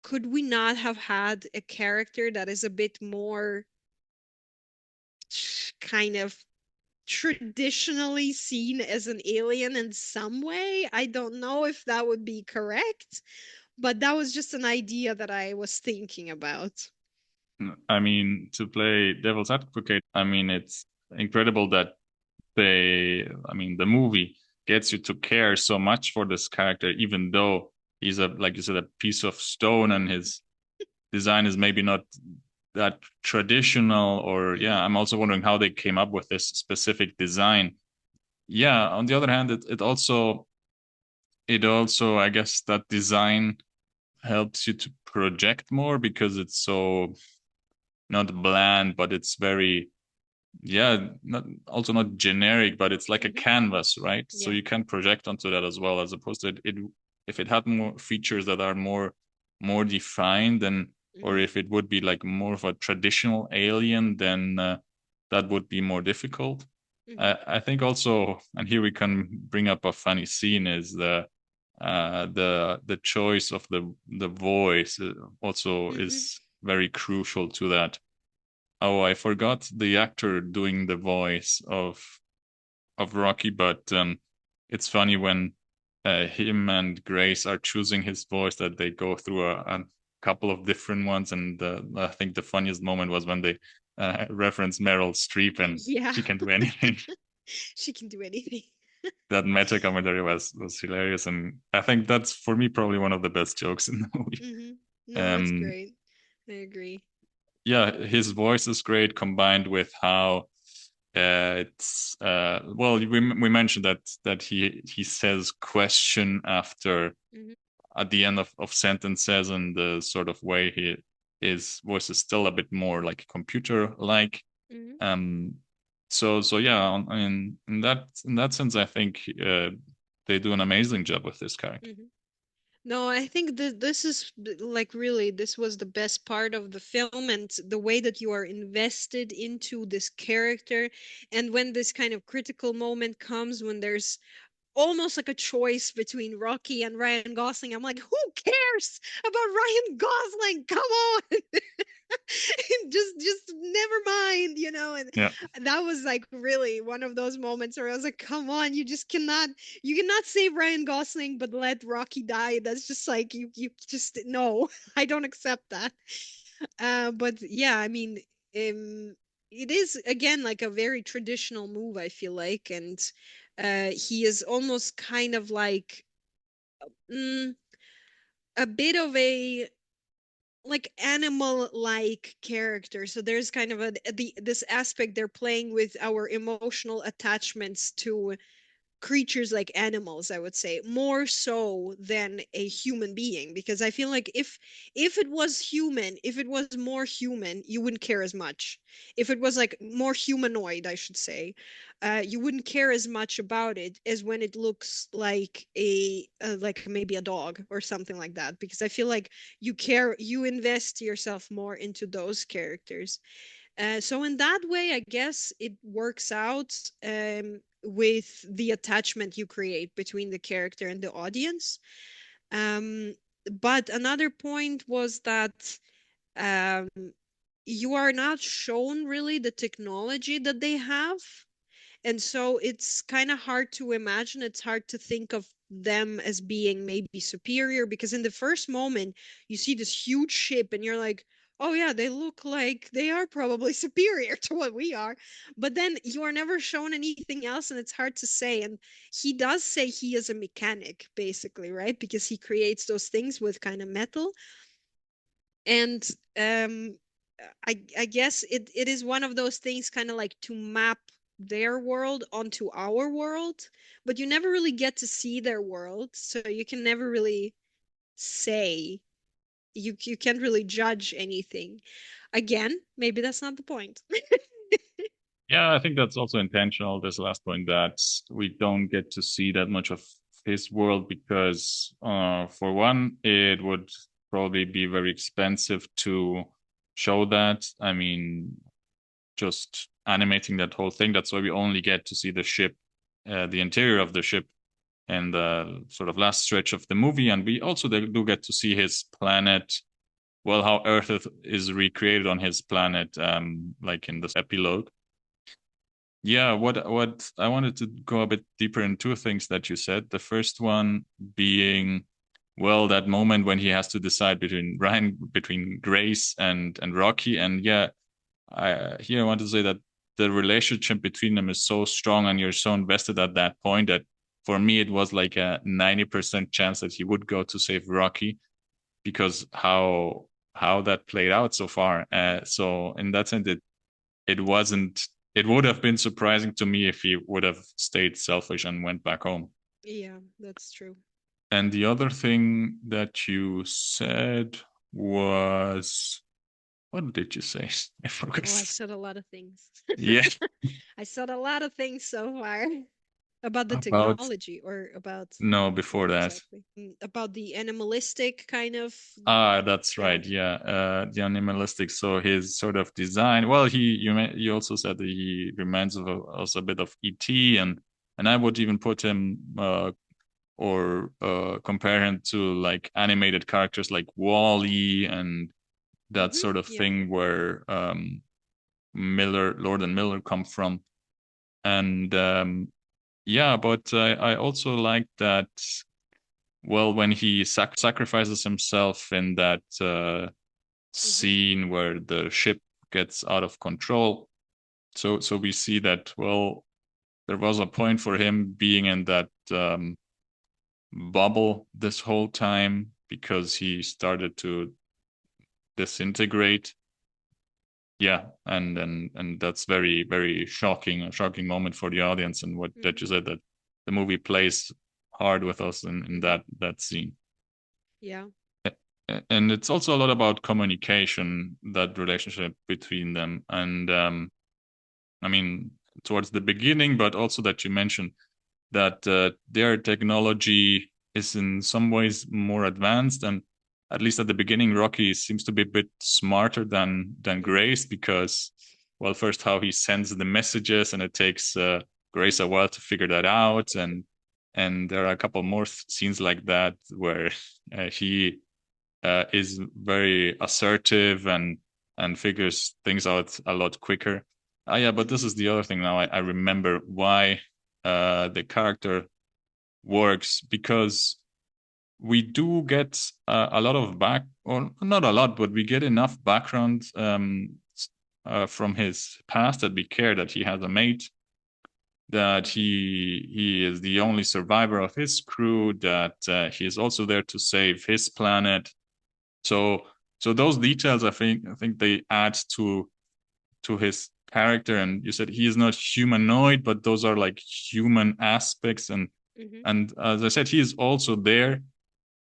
could we not have had a character that is a bit more kind of traditionally seen as an alien in some way? I don't know if that would be correct, but that was just an idea that I was thinking about. I mean, to play devil's advocate, I mean, it's incredible that I mean, the movie gets you to care so much for this character, even though he's like you said, a piece of stone, and his design is maybe not that traditional. Or Mm-hmm. yeah, I'm also wondering how they came up with this specific design. Yeah, on the other hand, it also, I guess that design helps you to project more because it's so not bland, but it's very, yeah, not also not generic, but it's like a Mm-hmm. canvas, right? So Yeah. you can project onto that as well, as opposed to it if it had more features that are more defined, then, or Mm-hmm. if it would be like more of a traditional alien, then that would be more difficult. Mm-hmm. I think also, and here we can bring up a funny scene, is the choice of the voice also Mm-hmm. is very crucial to that. Oh, I forgot the actor doing the voice of Rocky, but it's funny when him and Grace are choosing his voice that they go through a couple of different ones, and I think the funniest moment was when they reference Meryl Streep and Yeah. she can do anything. She can do anything. That meta commentary was hilarious, and I think that's for me probably one of the best jokes in the movie. Mm-hmm. No, it's Um, great. I agree. yeah, his voice is great combined with how it's well, we mentioned that he says question after Mm-hmm. at the end of sentences, and the sort of way his voice is still a bit more like computer like. Mm-hmm. Um, so yeah, in that sense, I think they do an amazing job with this character. Mm-hmm. No, I think that this is like really, this was the best part of the film, and the way that you are invested into this character. And when this kind of critical moment comes, when there's almost like a choice between Rocky and Ryan Gosling, I'm like, who cares about Ryan Gosling? Come on. Just never mind, you know. And Yeah. that was like really one of those moments where I was like, come on, you cannot save Ryan Gosling but let Rocky die. That's just like, you just no. I don't accept that. But yeah, I mean, um it is again like a very traditional move, I feel like. And he is almost kind of like, mm, a bit of a like animal like character. So there's kind of this aspect, they're playing with our emotional attachments to creatures like animals, I would say, more so than a human being. Because I feel like if it was human, if it was more human, you wouldn't care as much. If it was like more humanoid, I should say, you wouldn't care as much about it as when it looks like a like maybe a dog or something like that. Because I feel like you invest yourself more into those characters. So in that way, I guess it works out. with the attachment you create between the character and the audience. Um, but another point was that um, you are not shown really the technology that they have. And so it's kind of hard to imagine. It's hard to think of them as being maybe superior because in the first moment you see this huge ship and you're like, oh yeah, they look like they are probably superior to what we are. But then you are never shown anything else and it's hard to say. And he does say he is a mechanic, basically, right? Because he creates those things with kind of metal. And um, I guess it is one of those things kind of like to map their world onto our world, but you never really get to see their world, so you can never really say you can't really judge anything. Again, maybe that's not the point. Yeah, I think that's also intentional, this last point, that we don't get to see that much of his world because, for one, it would probably be very expensive to show that. I mean, just animating that whole thing, that's why we only get to see the ship, the interior of the ship, and the sort of last stretch of the movie. And we also do get to see his planet, well, how Earth is recreated on his planet, like in this epilogue. Yeah, what I wanted to go a bit deeper in two things that you said. The first one being, well, that moment when he has to decide between Grace and Rocky. And yeah, I want to say that the relationship between them is so strong and you're so invested at that point that for me it was like a 90% chance that he would go to save Rocky because how that played out so far. So in that sense, it wasn't. It would have been surprising to me if he would have stayed selfish and went back home. Yeah, that's true. And the other thing that you said was, what did you say? I Oh, I forgot. said a lot of things. Yeah, I said a lot of things so far. About the about technology or about no, what before that. exactly? About the animalistic kind of Ah, that's uh, right. Yeah, the animalistic. So his sort of design. Well, you also said that he reminds of us a bit of E.T. and I would even put him or compare him to like animated characters like Wall-E and that sort of yeah. thing where Lord and Miller come from. And yeah, but I also like that. Well, when he sacrifices himself in that hmm scene where the ship gets out of control, so we see that, well, there was a point for him being in that bubble this whole time because he started to disintegrate. Yeah, and that's very shocking, a shocking moment for the audience. And what that you hmm said, that the movie plays hard with us in hmm that scene. Yeah. And it's also a lot about communication, that relationship between them. And I mean, towards the beginning, but also that you mentioned that their technology is in some ways more advanced. And at least at the beginning, Rocky seems to be a bit smarter than hmm Grace because, well, first how he sends the messages, and it takes Grace a while to figure that out. And there are a couple more scenes like that where he is very assertive and figures things out a lot quicker. Ah, yeah, but this hmm is the other thing now. I remember why the character works because we do get a lot of or not a lot, but we get enough background from his past that we care that he has a mate, that hmm he is the only survivor of his crew, that he is also there to save his planet. So so those details, I think they add to his character. And you said he is not humanoid, but those are like human aspects. hmm And as I said, he is also there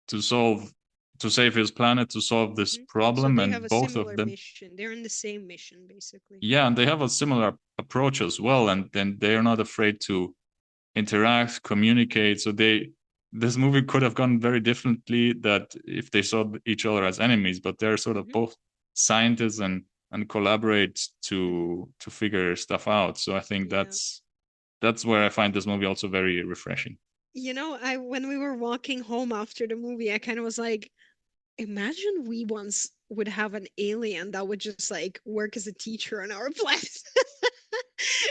to solve to save his planet, to solve this So problem. they have And a both of similar them, mission. They're in the same mission, basically. yeah, and they have a similar approach as well. And then they're not afraid to interact, communicate. So this movie could have gone very differently that if they saw each other as enemies, but they're sort of hmm both scientists and collaborate hmm to figure stuff out. So I think Yeah. that's where I find this movie also very refreshing. I when we were walking home after the movie, I kind of was like, imagine we once would have an alien that would just like work as a teacher on our planet.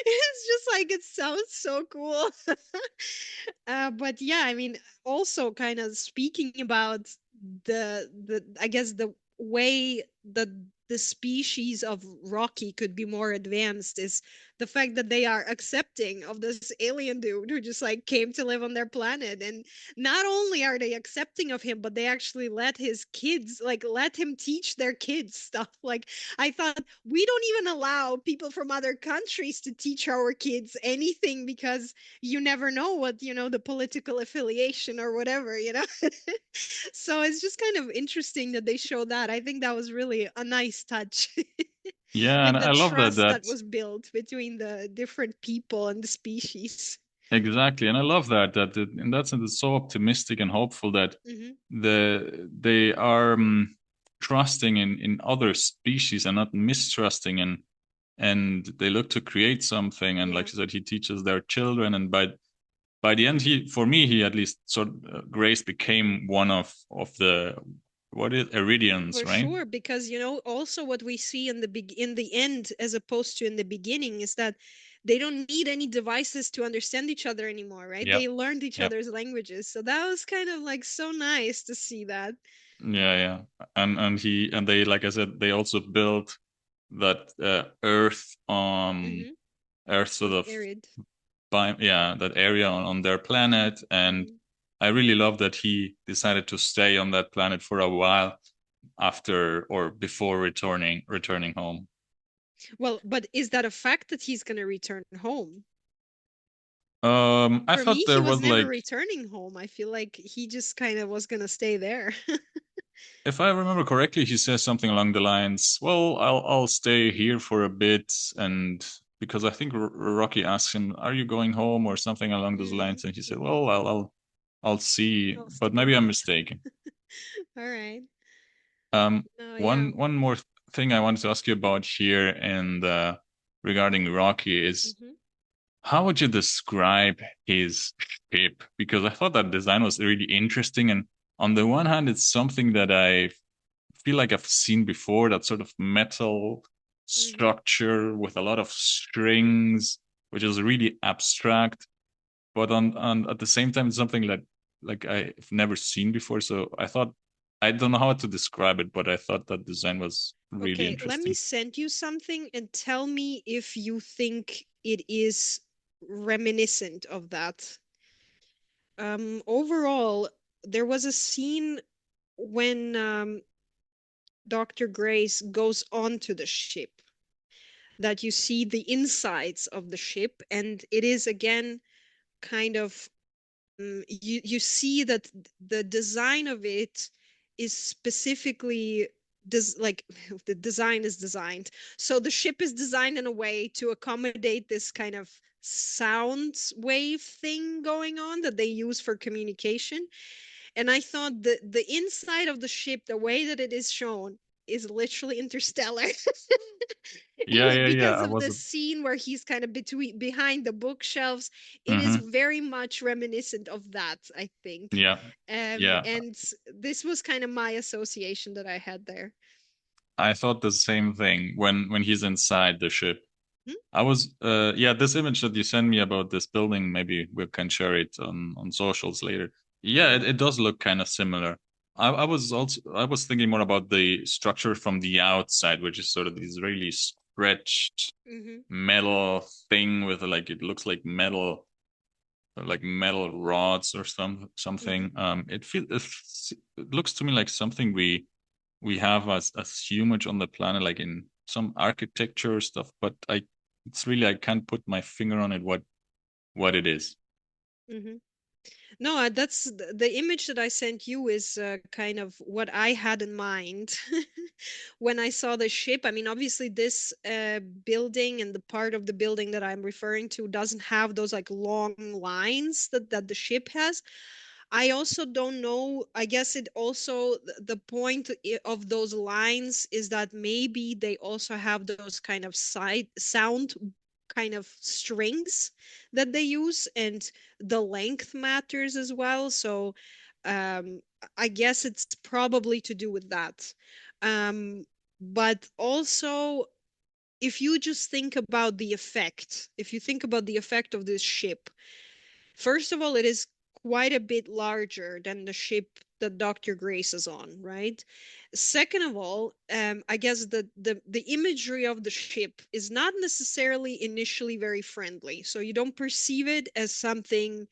It's just like it sounds so cool. But yeah, I mean, also kind of speaking about the I guess the way that the species of Rocky could be more advanced is the fact that they are accepting of this alien dude who just like came to live on their planet. And not only are they accepting of him, but they actually let his kids, like, let him teach their kids stuff. Like, I thought we don't even allow people from other countries to teach our kids anything because you never know what, the political affiliation or whatever. So it's just kind of interesting that they show that. I think that was really a nice touch. Yeah, and And the I love that trust that that was built between the different people and the species. exactly, and I love in that sense it's so optimistic and hopeful that Hmm. they are trusting in other species and not mistrusting, and they look to create something. And Yeah, like you said, he teaches their children, and by the end, for me, he at least sort of, Grace became one of the what is Iridians, for right? sure. Because also what we see in the end, as opposed to in the beginning, is that they don't need any devices to understand each other anymore, right? Yep, They learned each yep, other's languages, so that was kind of like so nice to see that. yeah, yeah. And they, like I said, they also built that Hmm. Earth sort of Arid. by yeah that area on their planet. And Hmm. I really love that he decided to stay on that planet for a while after or before returning home. Well, but is that a fact that he's going to return home? I For me, thought he there was was never like, returning home. I feel like he just kind of was going to stay there. if I remember correctly, he says something along the lines, "Well, I'll stay here for a bit," and because I think Rocky asks him, "Are you going home?" or something along those lines, and he said, Hmm. "Well, I'll see," I'll but stick maybe I'm around. mistaken. All right. Um, Oh, yeah. one more thing I wanted to ask you about here, and regarding Rocky is, Hmm. how would you describe his ship? Because I thought that design was really interesting, and on the one hand, it's something that I feel like I've seen before, that sort of metal Hmm. structure with a lot of strings, which is really abstract, but on at the same time, it's something like I've never seen before. So I thought, I don't know how to describe it, but I thought that design was really Okay, let me interesting. send you something and tell me if you think it is reminiscent of that. Overall, there was a scene when Dr. Grace goes onto the ship that you see the insides of the ship, and it is again kind of you see that the design of it is specifically like the design is designed. So the ship is designed in a way to accommodate this kind of sound wave thing going on that they use for communication. And I thought the inside of the ship, the way that it is shown, is literally interstellar. Yeah, yeah, yeah. Because I of was. the scene where he's kind of between behind the bookshelves, it is Mm-hmm. very much reminiscent of that, I think. Yeah, yeah. And this was kind of my association that I had there. I thought the same thing when he's inside the ship. Hmm? I was yeah, this image that you sent me about this building, maybe we can share it on socials later. Yeah, Yeah. it does look kind of similar. I was thinking more about the structure from the outside, which is sort of this really stretched Hmm. metal thing with like, it looks like metal rods or Hmm. something. It looks to me like something we have as humans on the planet, like in some architecture stuff. But it's really, I can't put my finger on it what it is. Hmm. No, that's the image that I sent you is kind of what I had in mind when I saw the ship. I mean, obviously, this building and the part of the building that I'm referring to doesn't have those like long lines that the ship has. I also don't know. I guess it also, the point of those lines is that maybe they also have those kind of side sound kind of strings that they use, and the length matters as well. So um, I guess it's probably to do with that. Um, but also, if you just think about the effect, if you think about the effect of this ship, first of all, it is quite a bit larger than the ship that Dr. Grace is on, right? Second of all, I guess the imagery of the ship is not necessarily initially very friendly. So you don't perceive it as something,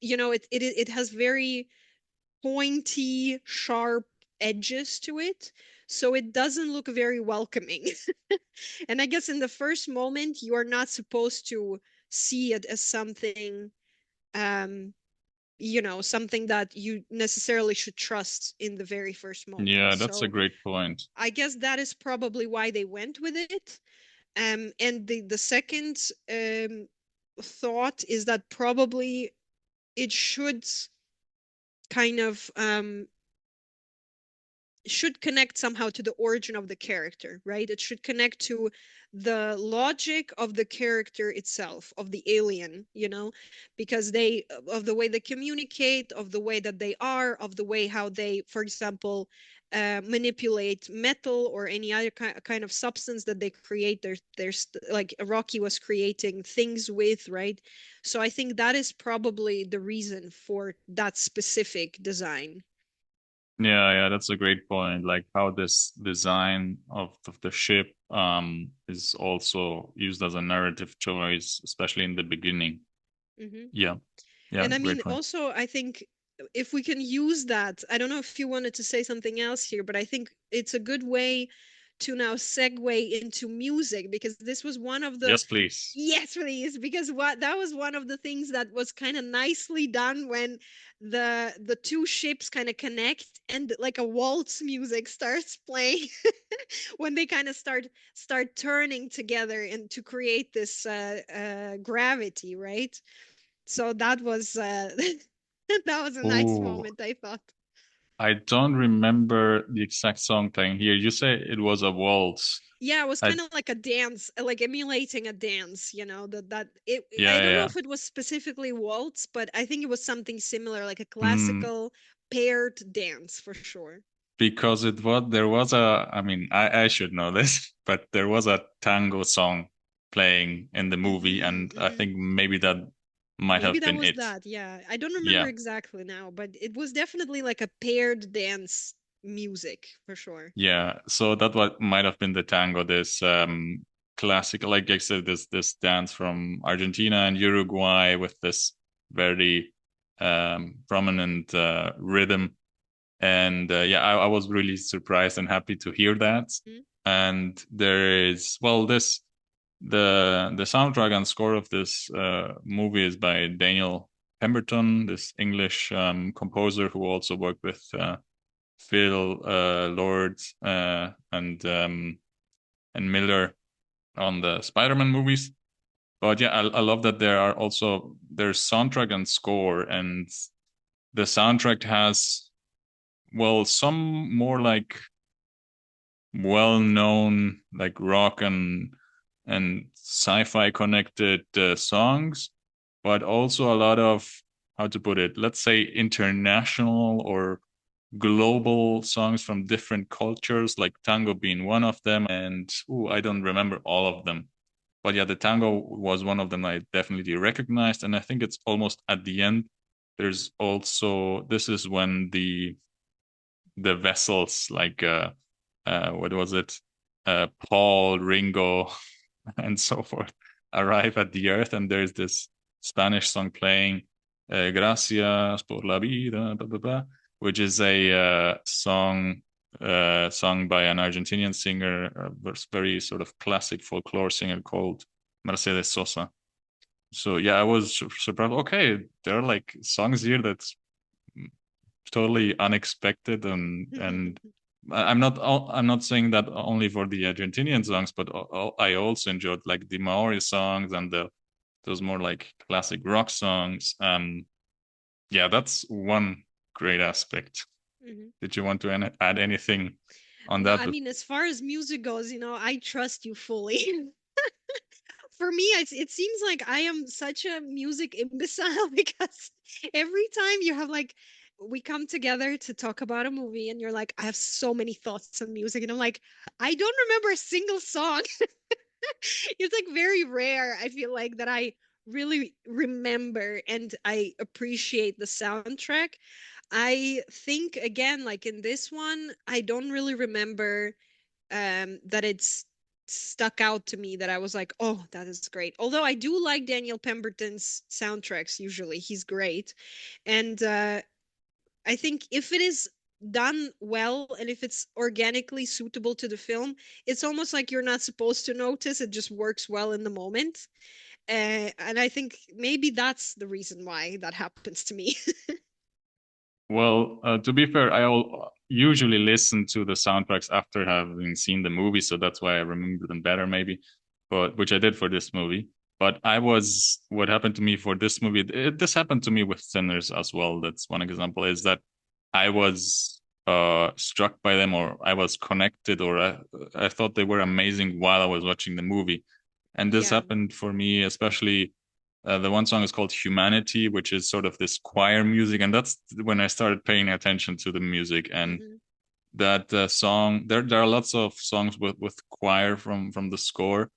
it has very pointy, sharp edges to it. So it doesn't look very welcoming. And I guess in the first moment, you are not supposed to see it as something, um, something that you necessarily should trust in the very first moment. Yeah, that's a So great point. I guess that is probably why they went with it. And the second thought is that probably it kind of should connect somehow to the origin of the character, right? It should connect to the logic of the character itself, of the alien, because of the way they communicate, of the way that they are, of the way how they, for example, manipulate metal or any other kind of substance that they create. There's like Rocky was creating things with, right? So I think that is probably the reason for that specific design. Yeah, that's a great point. Like how this design of the ship is also used as a narrative choice, especially in the beginning. Hmm. Yeah, yeah, And I great mean, point. also, I think if we can use that, I don't know if you wanted to say something else here, but I think it's a good way to now segue into music, because this was one of the, Yes, please. yes, please, because what that was one of the things that was kind of nicely done when the two ships kind of connect and like a waltz music starts playing when they kind of start turning together and to create this gravity, right? So that was that was a nice Oh, moment, I thought. I don't remember the exact song playing here. You say it was a waltz. Yeah, it was I kind of like a dance, like emulating a dance, that it I yeah, don't know yeah. if it was specifically waltz, but I think it was something similar, like a Mm, classical paired dance for sure. because it was there was a I mean I should know this, but there was a tango song playing in the movie, and I Hmm. think maybe that might Maybe have that been was it. that. Yeah, I don't remember Yeah. exactly now, but it was definitely like a paired dance music for sure. Yeah, so that what might have been the tango, this classic, like I said, this dance from Argentina and Uruguay with this very prominent rhythm. And yeah, I was really surprised and happy to hear that. Mhm. And there is, well, this the soundtrack and score of this movie is by Daniel Pemberton, this English composer who also worked with Phil Lord and Miller on the Spider-Man movies. But yeah, I love that there are also there's soundtrack and score, and the soundtrack has, well, some more like well-known like rock and sci-fi connected songs, but also a lot of, how to put it, let's say international or global songs from different cultures, like tango being one of them. And I don't remember all of them. But yeah, the tango was one of them I definitely recognized. And I think it's almost at the end. There's also, this is when the vessels like what was it? Paul, Ringo, and so forth arrive at the earth, and there's this Spanish song playing, Gracias por la vida, blah, blah, blah, which is a song sung by an Argentinian singer, a very sort of classic folklore singer called Mercedes Sosa. So yeah, I was surprised. Okay, there are like songs here that's totally unexpected, and I'm not saying that only for the Argentinian songs, but I also enjoyed like the Maori songs and the those more like classic rock songs. Yeah, that's one great aspect. Hmm. Did you want to add anything on No, that? I mean, as far as music goes, I trust you fully. for me, it seems like I am such a music imbecile because every time you have like, we come together to talk about a movie and you're like, I have so many thoughts on music. And I'm like, I don't remember a single song. It's like very rare, I feel like, that I really remember and I appreciate the soundtrack. I think again, like in this one, I don't really remember that it's stuck out to me that I was like, oh, that is great. Although I do like Daniel Pemberton's soundtracks usually. He's great. And I think if it is done well and if it's organically suitable to the film, it's almost like you're not supposed to notice. It just works well in the moment. And I think maybe that's the reason why that happens to me. Well, to be fair, usually listen to the soundtracks after having seen the movie, so that's why I remember them better, maybe. But which I did for this movie. But what happened to me for this movie, this happened to me with Sinners as well. That's one example, is that I was struck by them, or I was connected, or I thought they were amazing while I was watching the movie. And this Yeah. happened for me, especially the one song is called Humanity, which is sort of this choir music. And that's when I started paying attention to the music. And Hmm. that song, there are lots of songs with choir from the score.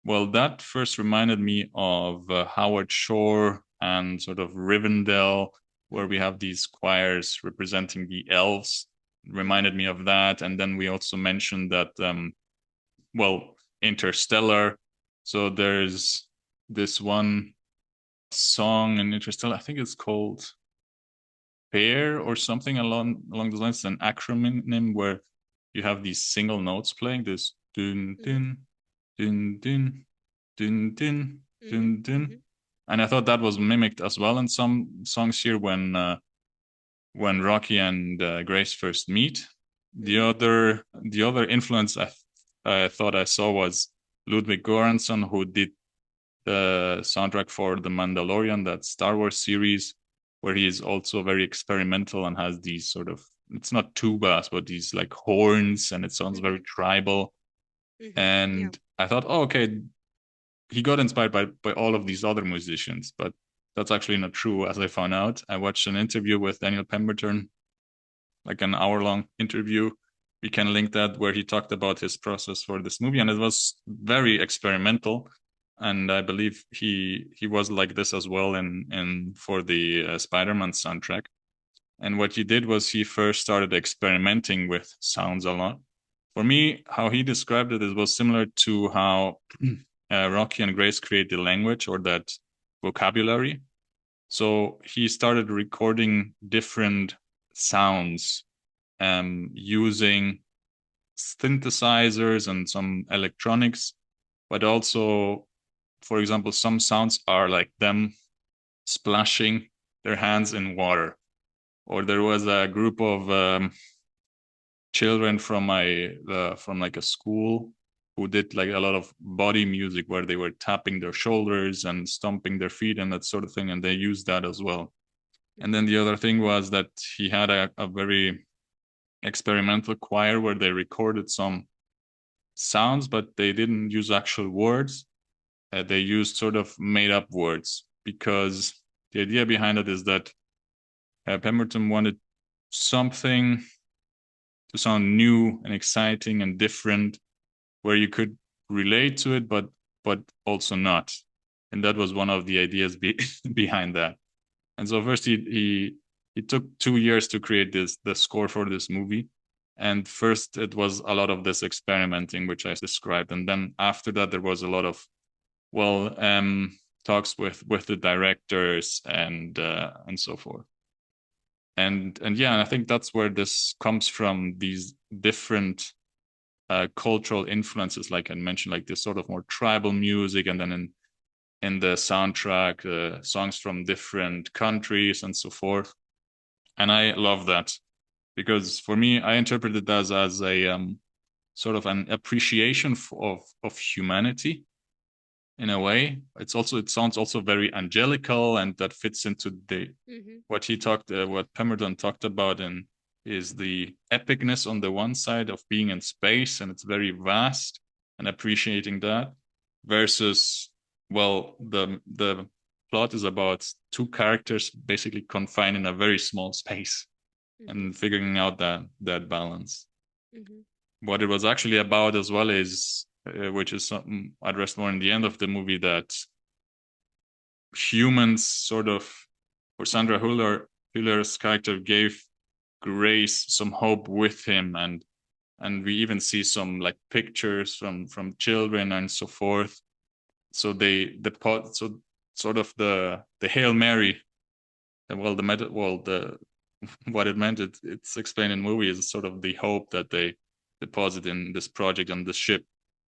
Well, that first reminded me of Howard Shore and sort of Rivendell, where we Hmm. have these choirs representing the elves. Hmm. Reminded me of that. And then we also mentioned that, well, Interstellar. So there's this one song in Interstellar. I think it's called Pair or something along those lines. It's an acronym where you have these single notes playing this dun Hmm. dun dun dun dun dun Hmm. dun Hmm. dun. And I thought that was mimicked as well in some songs here when Rocky and Grace first meet. Hmm. The other influence I thought I saw was Ludwig Göransson, who did the soundtrack for The Mandalorian, that Star Wars series, where he is also very experimental and has these sort of, it's not tubas, but these like horns, and it sounds very Hmm. tribal. Hmm. Yeah. And I thought, oh, okay, he got inspired by all of these other musicians, but that's actually not true, as I found out. I watched an interview with Daniel Pemberton, like an hour-long interview. We can link that, where he talked about his process for this movie, and it was very experimental. And I believe he was like this as well in for the Spider-Man soundtrack. And what he did was he first started experimenting with sounds a lot. For me, how he described it, it was similar to how Rocky and Grace create the language, or that vocabulary. So he started recording different sounds, using synthesizers and some electronics, but also, for example, some sounds are like them splashing their hands in water. Or there was a group of children from like a school who did like a lot of body music, where they were tapping their shoulders and stomping their feet and that sort of thing, and they used that as well. And then Hmm. the other thing was that he had a very experimental choir where they recorded some sounds, but they didn't use actual words. They used sort of made up words, because the idea behind it is that Pemberton wanted something to sound new and exciting and different, where you could relate to it, but also not. And that was one of the ideas behind that. And so first he took 2 years to create the score for this movie. And first it was a lot of this experimenting, which I described. And then after that, there was a lot of, well, talks with the directors and so forth. And yeah, and I think that's where this comes from, these different cultural influences, like I mentioned, like this sort of more tribal music, and then in the soundtrack, songs from different countries and so forth. And I love that, because for me, I interpret it as a sort of an appreciation of humanity in a way. It sounds also very angelical, and that fits into the Hmm. what Pemberton talked about, and is the epicness on the one side of being in space, and it's very vast, and appreciating that. versus, well, the plot is about two characters basically confined in a very small space Mm-hmm. and figuring out that balance. Mm-hmm. What it was actually about as well is, which is something addressed more in the end of the movie, that humans sort of, for Sandra Hüller's character, gave Grace some hope with him, and we even see some like pictures from children and so forth. So the pot so sort of the Hail Mary, well, the what it meant, it's explained in the movie, is sort of the hope that they deposit in this project on the ship.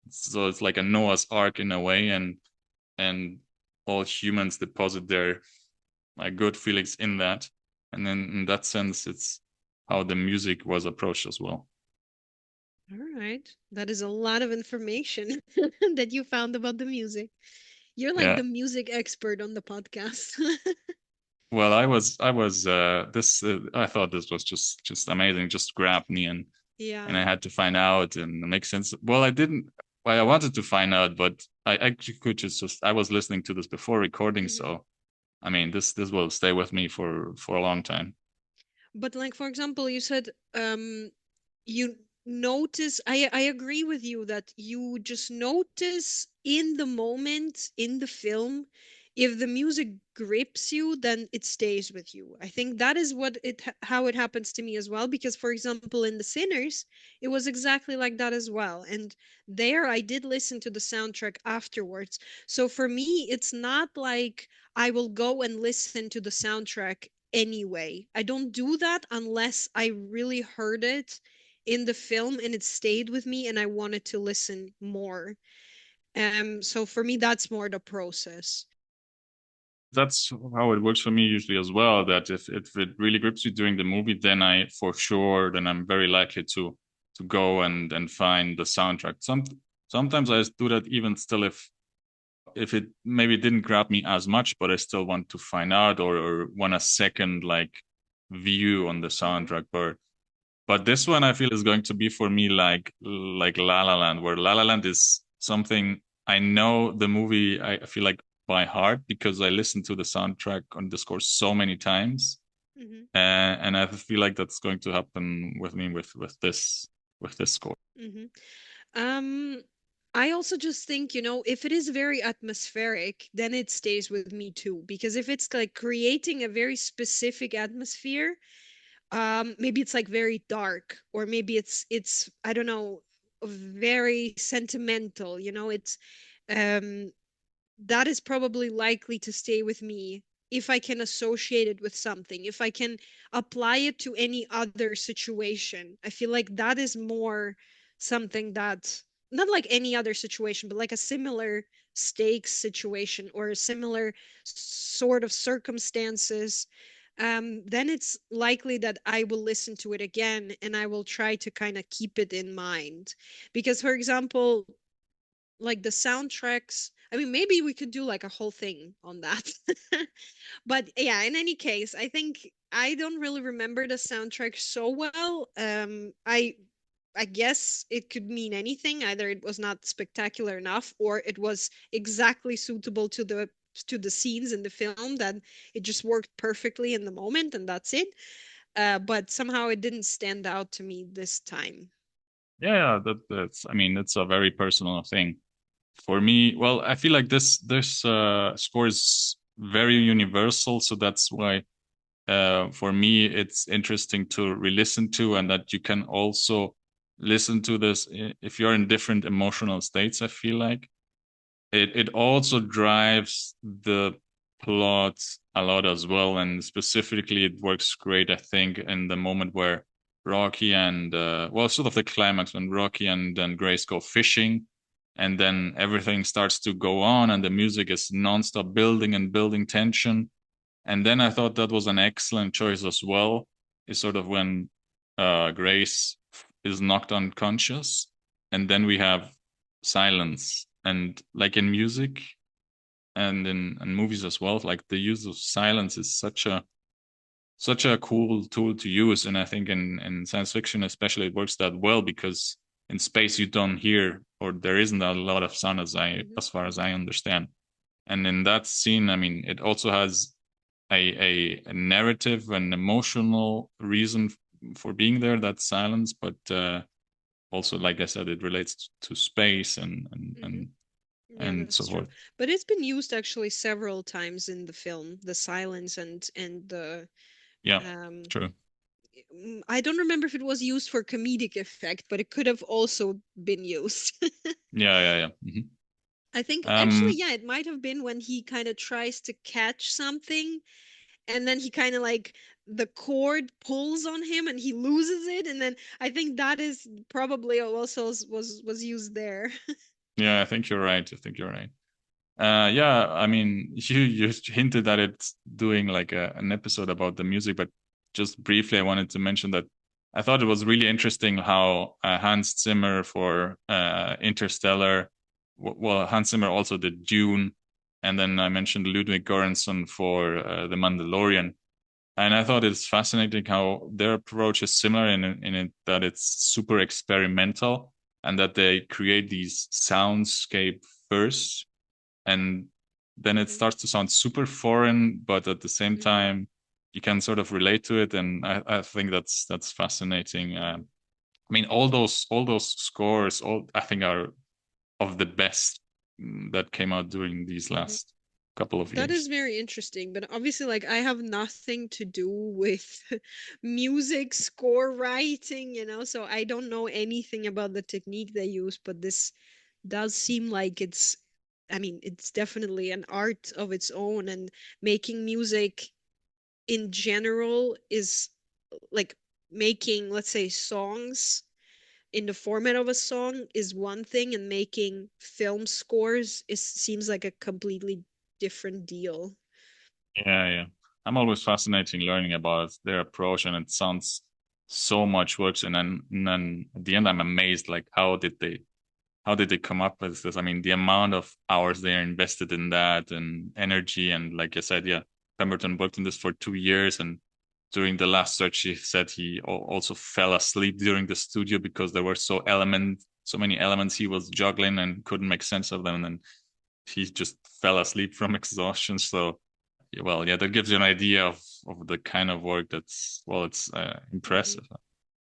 So it's like a Noah's Ark in a way, and all humans deposit their like good feelings in that, and then in that sense, it's how the music was approached as well. All right. That is a lot of information that you found about the music. You're like Yeah. the music expert on the podcast. Well, I thought this was just amazing. Just grabbed me, and Yeah. I had to find out and make sense. Well, I didn't. Well, I wanted to find out, but I actually could just I was listening to this before recording, Hmm. so I mean, this will stay with me for a long time. But like for example, you said you notice, I agree with you that you just notice in the moment in the film, if the music grips you, then it stays with you. I think that is how it happens to me as well, because for example in The Sinners, it was exactly like that as well, and there I did listen to the soundtrack afterwards. So for me it's not like I will go and listen to the soundtrack anyway. I don't do that unless I really heard it in the film and it stayed with me and I wanted to listen more. So for me, that's more the process. That's how it works for me usually as well. That if it really grips you during the movie, then I'm very likely to go and find the soundtrack. Sometimes I do that even still if it maybe didn't grab me as much, but I still want to find out, or want a second like view on the Hmm. soundtrack. But this one I feel is going to be for me like La La Land, where La La Land is something I know the movie, I feel like, by heart, because I listened to the soundtrack on the score so many times. Hmm. And I feel like that's going to happen with me with this score. Hmm. Um, I also just think, if it is very atmospheric, then it stays with me too. Because if it's like creating a very specific atmosphere, maybe it's like very dark, or maybe it's I don't know, very sentimental, it's um that is probably likely to stay with me if I can associate it with something, if I can apply it to any other situation. I feel like that is more something that, not like any other situation, but like a similar stakes situation or a similar sort of circumstances. Then it's likely that I will listen to it again and I will try to kind of keep it in mind. Because, for example, like the soundtracks, I mean, maybe we could do like a whole thing on that. But yeah, in any case, I think I don't really remember the soundtrack so well. I guess it could mean anything. Either it was not spectacular enough, or it was exactly suitable to the scenes in the film, that it just worked perfectly in the moment and that's it. But somehow it didn't stand out to me this time. Yeah, that's I mean, it's a very personal thing. For me, well, I feel like this score is very universal, so that's why for me it's interesting to re-listen to, and that you can also listen to this if you're in different emotional states. I feel like it also drives the plot a lot as well, and specifically it works great, I think, in the moment where Rocky and well, sort of the climax when Rocky and Grace go fishing, and then everything starts to go on, and the music is nonstop building and building tension. And then I thought that was an excellent choice as well. Is sort of when Grace is knocked unconscious, and then we have silence. And like in music and in movies as well, like the use of silence is such a cool tool to use. And I think in science fiction especially it works that well because in space you don't hear, or there isn't a lot of sound Hmm. as far as I understand. And in that scene, I mean, it also has a narrative and emotional reason for being there, that silence, but also, like I said, it relates to space Hmm. Yeah, and that's so true. forth. But it's been used actually several times in the film, the silence and the Yeah, um true. I don't remember if it was used for comedic effect, but it could have also been used. Yeah. I think actually, Um, yeah, it might have been when he kind of tries to catch something and then he kind of like the cord pulls on him and he loses it and then I think that is probably also was used there. yeah, I think you're right. I think you're right. Yeah, I mean, you hinted that it's doing like an episode about the music, but just briefly, I wanted to mention that I thought it was really interesting how Hans Zimmer for Interstellar, well, Hans Zimmer also did Dune, and then I mentioned Ludwig Göransson for The Mandalorian, and I thought it's fascinating how their approach is similar in it that it's super experimental and that they create these soundscape first and then it Hmm. starts to sound super foreign, but at the same Hmm. time, you can sort of relate to it, and I think that's fascinating. Hmm. I mean, all those scores, all I think are of the best that came out during these Hmm. last couple of That is years. very interesting, but obviously, like, I have nothing to do with music score writing, so I don't know anything about the technique they use, but this does seem like I mean, it's definitely an art of its own, and making music in general is like making, let's say, songs in the format of a song is one thing, and making film scores is seems like a completely different deal. Yeah. I'm always fascinating learning about their approach, and it sounds so much works. And then at the end, I'm amazed, like how did they come up with this? I mean, the amount of hours they are invested in that and energy. And like I said, yeah, Pemberton worked on this for 2 years. And during the last search, he said he also fell asleep during the studio because there were so many elements he was juggling and couldn't make sense of them. And then he just fell asleep from exhaustion. So, well, yeah, that gives you an idea of the kind of work that's, well, it's Hmm. impressive.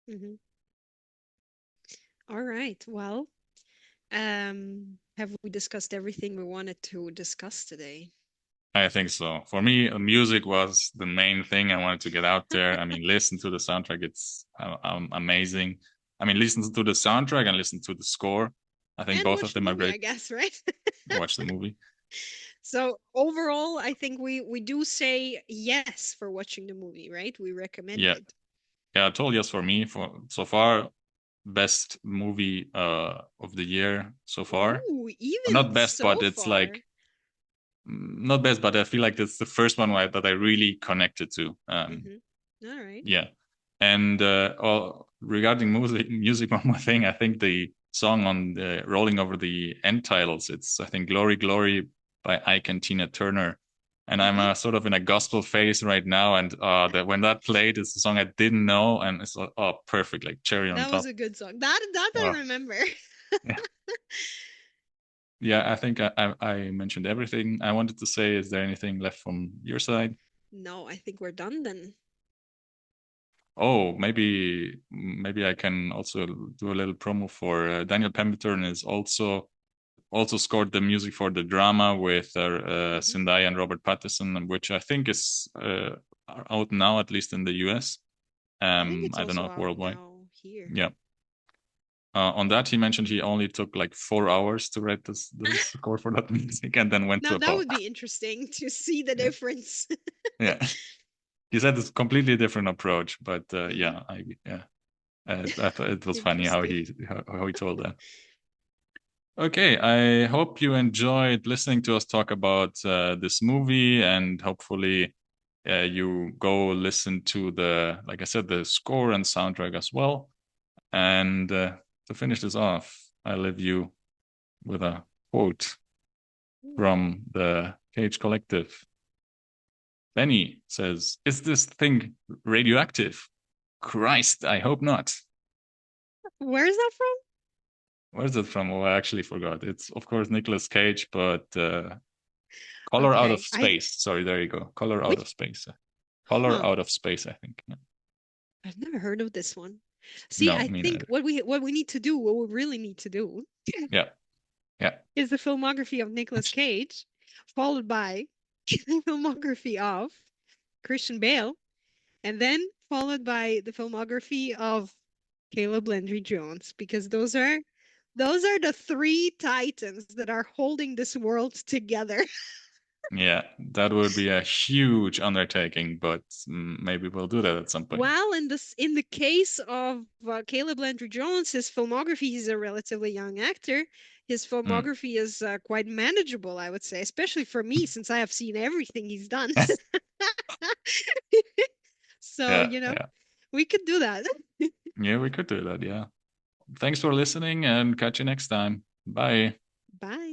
Hmm. All right. Well, have we discussed everything we wanted to discuss today? I think so. For me, music was the main thing I wanted to get out there. I mean, listen to the soundtrack. It's amazing. I mean, listen to the soundtrack and listen to the score. I think And both of watch the them are movie, great. I guess, right? Watch the movie. So overall, I think we do say yes for watching the movie, right? We recommend Yeah. it. Yeah, I told yes for me for so far. Best movie of the year so far. Ooh, Or even not best, but so it's far. like not best, but I feel like it's the first one that I really connected to. Hmm. All right. Yeah. And regarding music, one more thing. I think the song on the rolling over the end titles, it's I think "Glory, Glory" by Ike and Tina Turner. And I'm Hmm. sort of in a gospel phase right now, and that when that played, it's a song I didn't know, and it's perfect, like cherry on That was top. a good song. That I Oh, remember. yeah, yeah. I think I mentioned everything I wanted to say. Is there anything left from your side? No, I think we're done then. Oh, maybe I can also do a little promo for Daniel Pemberton is also scored the music for the drama with Hmm. Zendaya and Robert Pattinson, which I think is out now, at least in the US. I think it's I don't know also if out worldwide. now here. Yeah. On that, he mentioned he only took like 4 hours to write the score for that music, and then went to Now a that pub. would be interesting to see the Yeah, difference. yeah. He said it's a completely different approach, but Hmm. yeah, I thought it was funny Interesting. how he told that. Okay, I hope you enjoyed listening to us talk about this movie, and hopefully, you go listen to like I said, the score and soundtrack as well. And to finish this off, I leave you with a quote Hmm. from the Cage Collective. Benny says, "Is this thing radioactive? Christ, I hope not." Where is that from? Where's it from? Oh, I actually forgot. It's of course Nicolas Cage, but Color Out of Okay. I Space. Sorry, there you go. Color Out which of Space. Color huh. Out of Space, I think. Yeah. I've never heard of this one. See, No, I me think neither. what we need to do, what we really need to do Yeah, yeah, is the filmography of Nicolas Cage, followed by the filmography of Christian Bale, and then followed by the filmography of Caleb Landry Jones, because those are the three titans that are holding this world together. yeah. That would be a huge undertaking, but maybe we'll do that at some point. While in the case of Caleb Landry Jones, his filmography, he's a relatively young actor. His Mm. filmography is quite manageable, I would say, especially for me, since I have seen everything he's done. So, Yeah, yeah, we could do that. yeah. We could do that. Yeah. Thanks for listening, and catch you next time. Bye. Bye.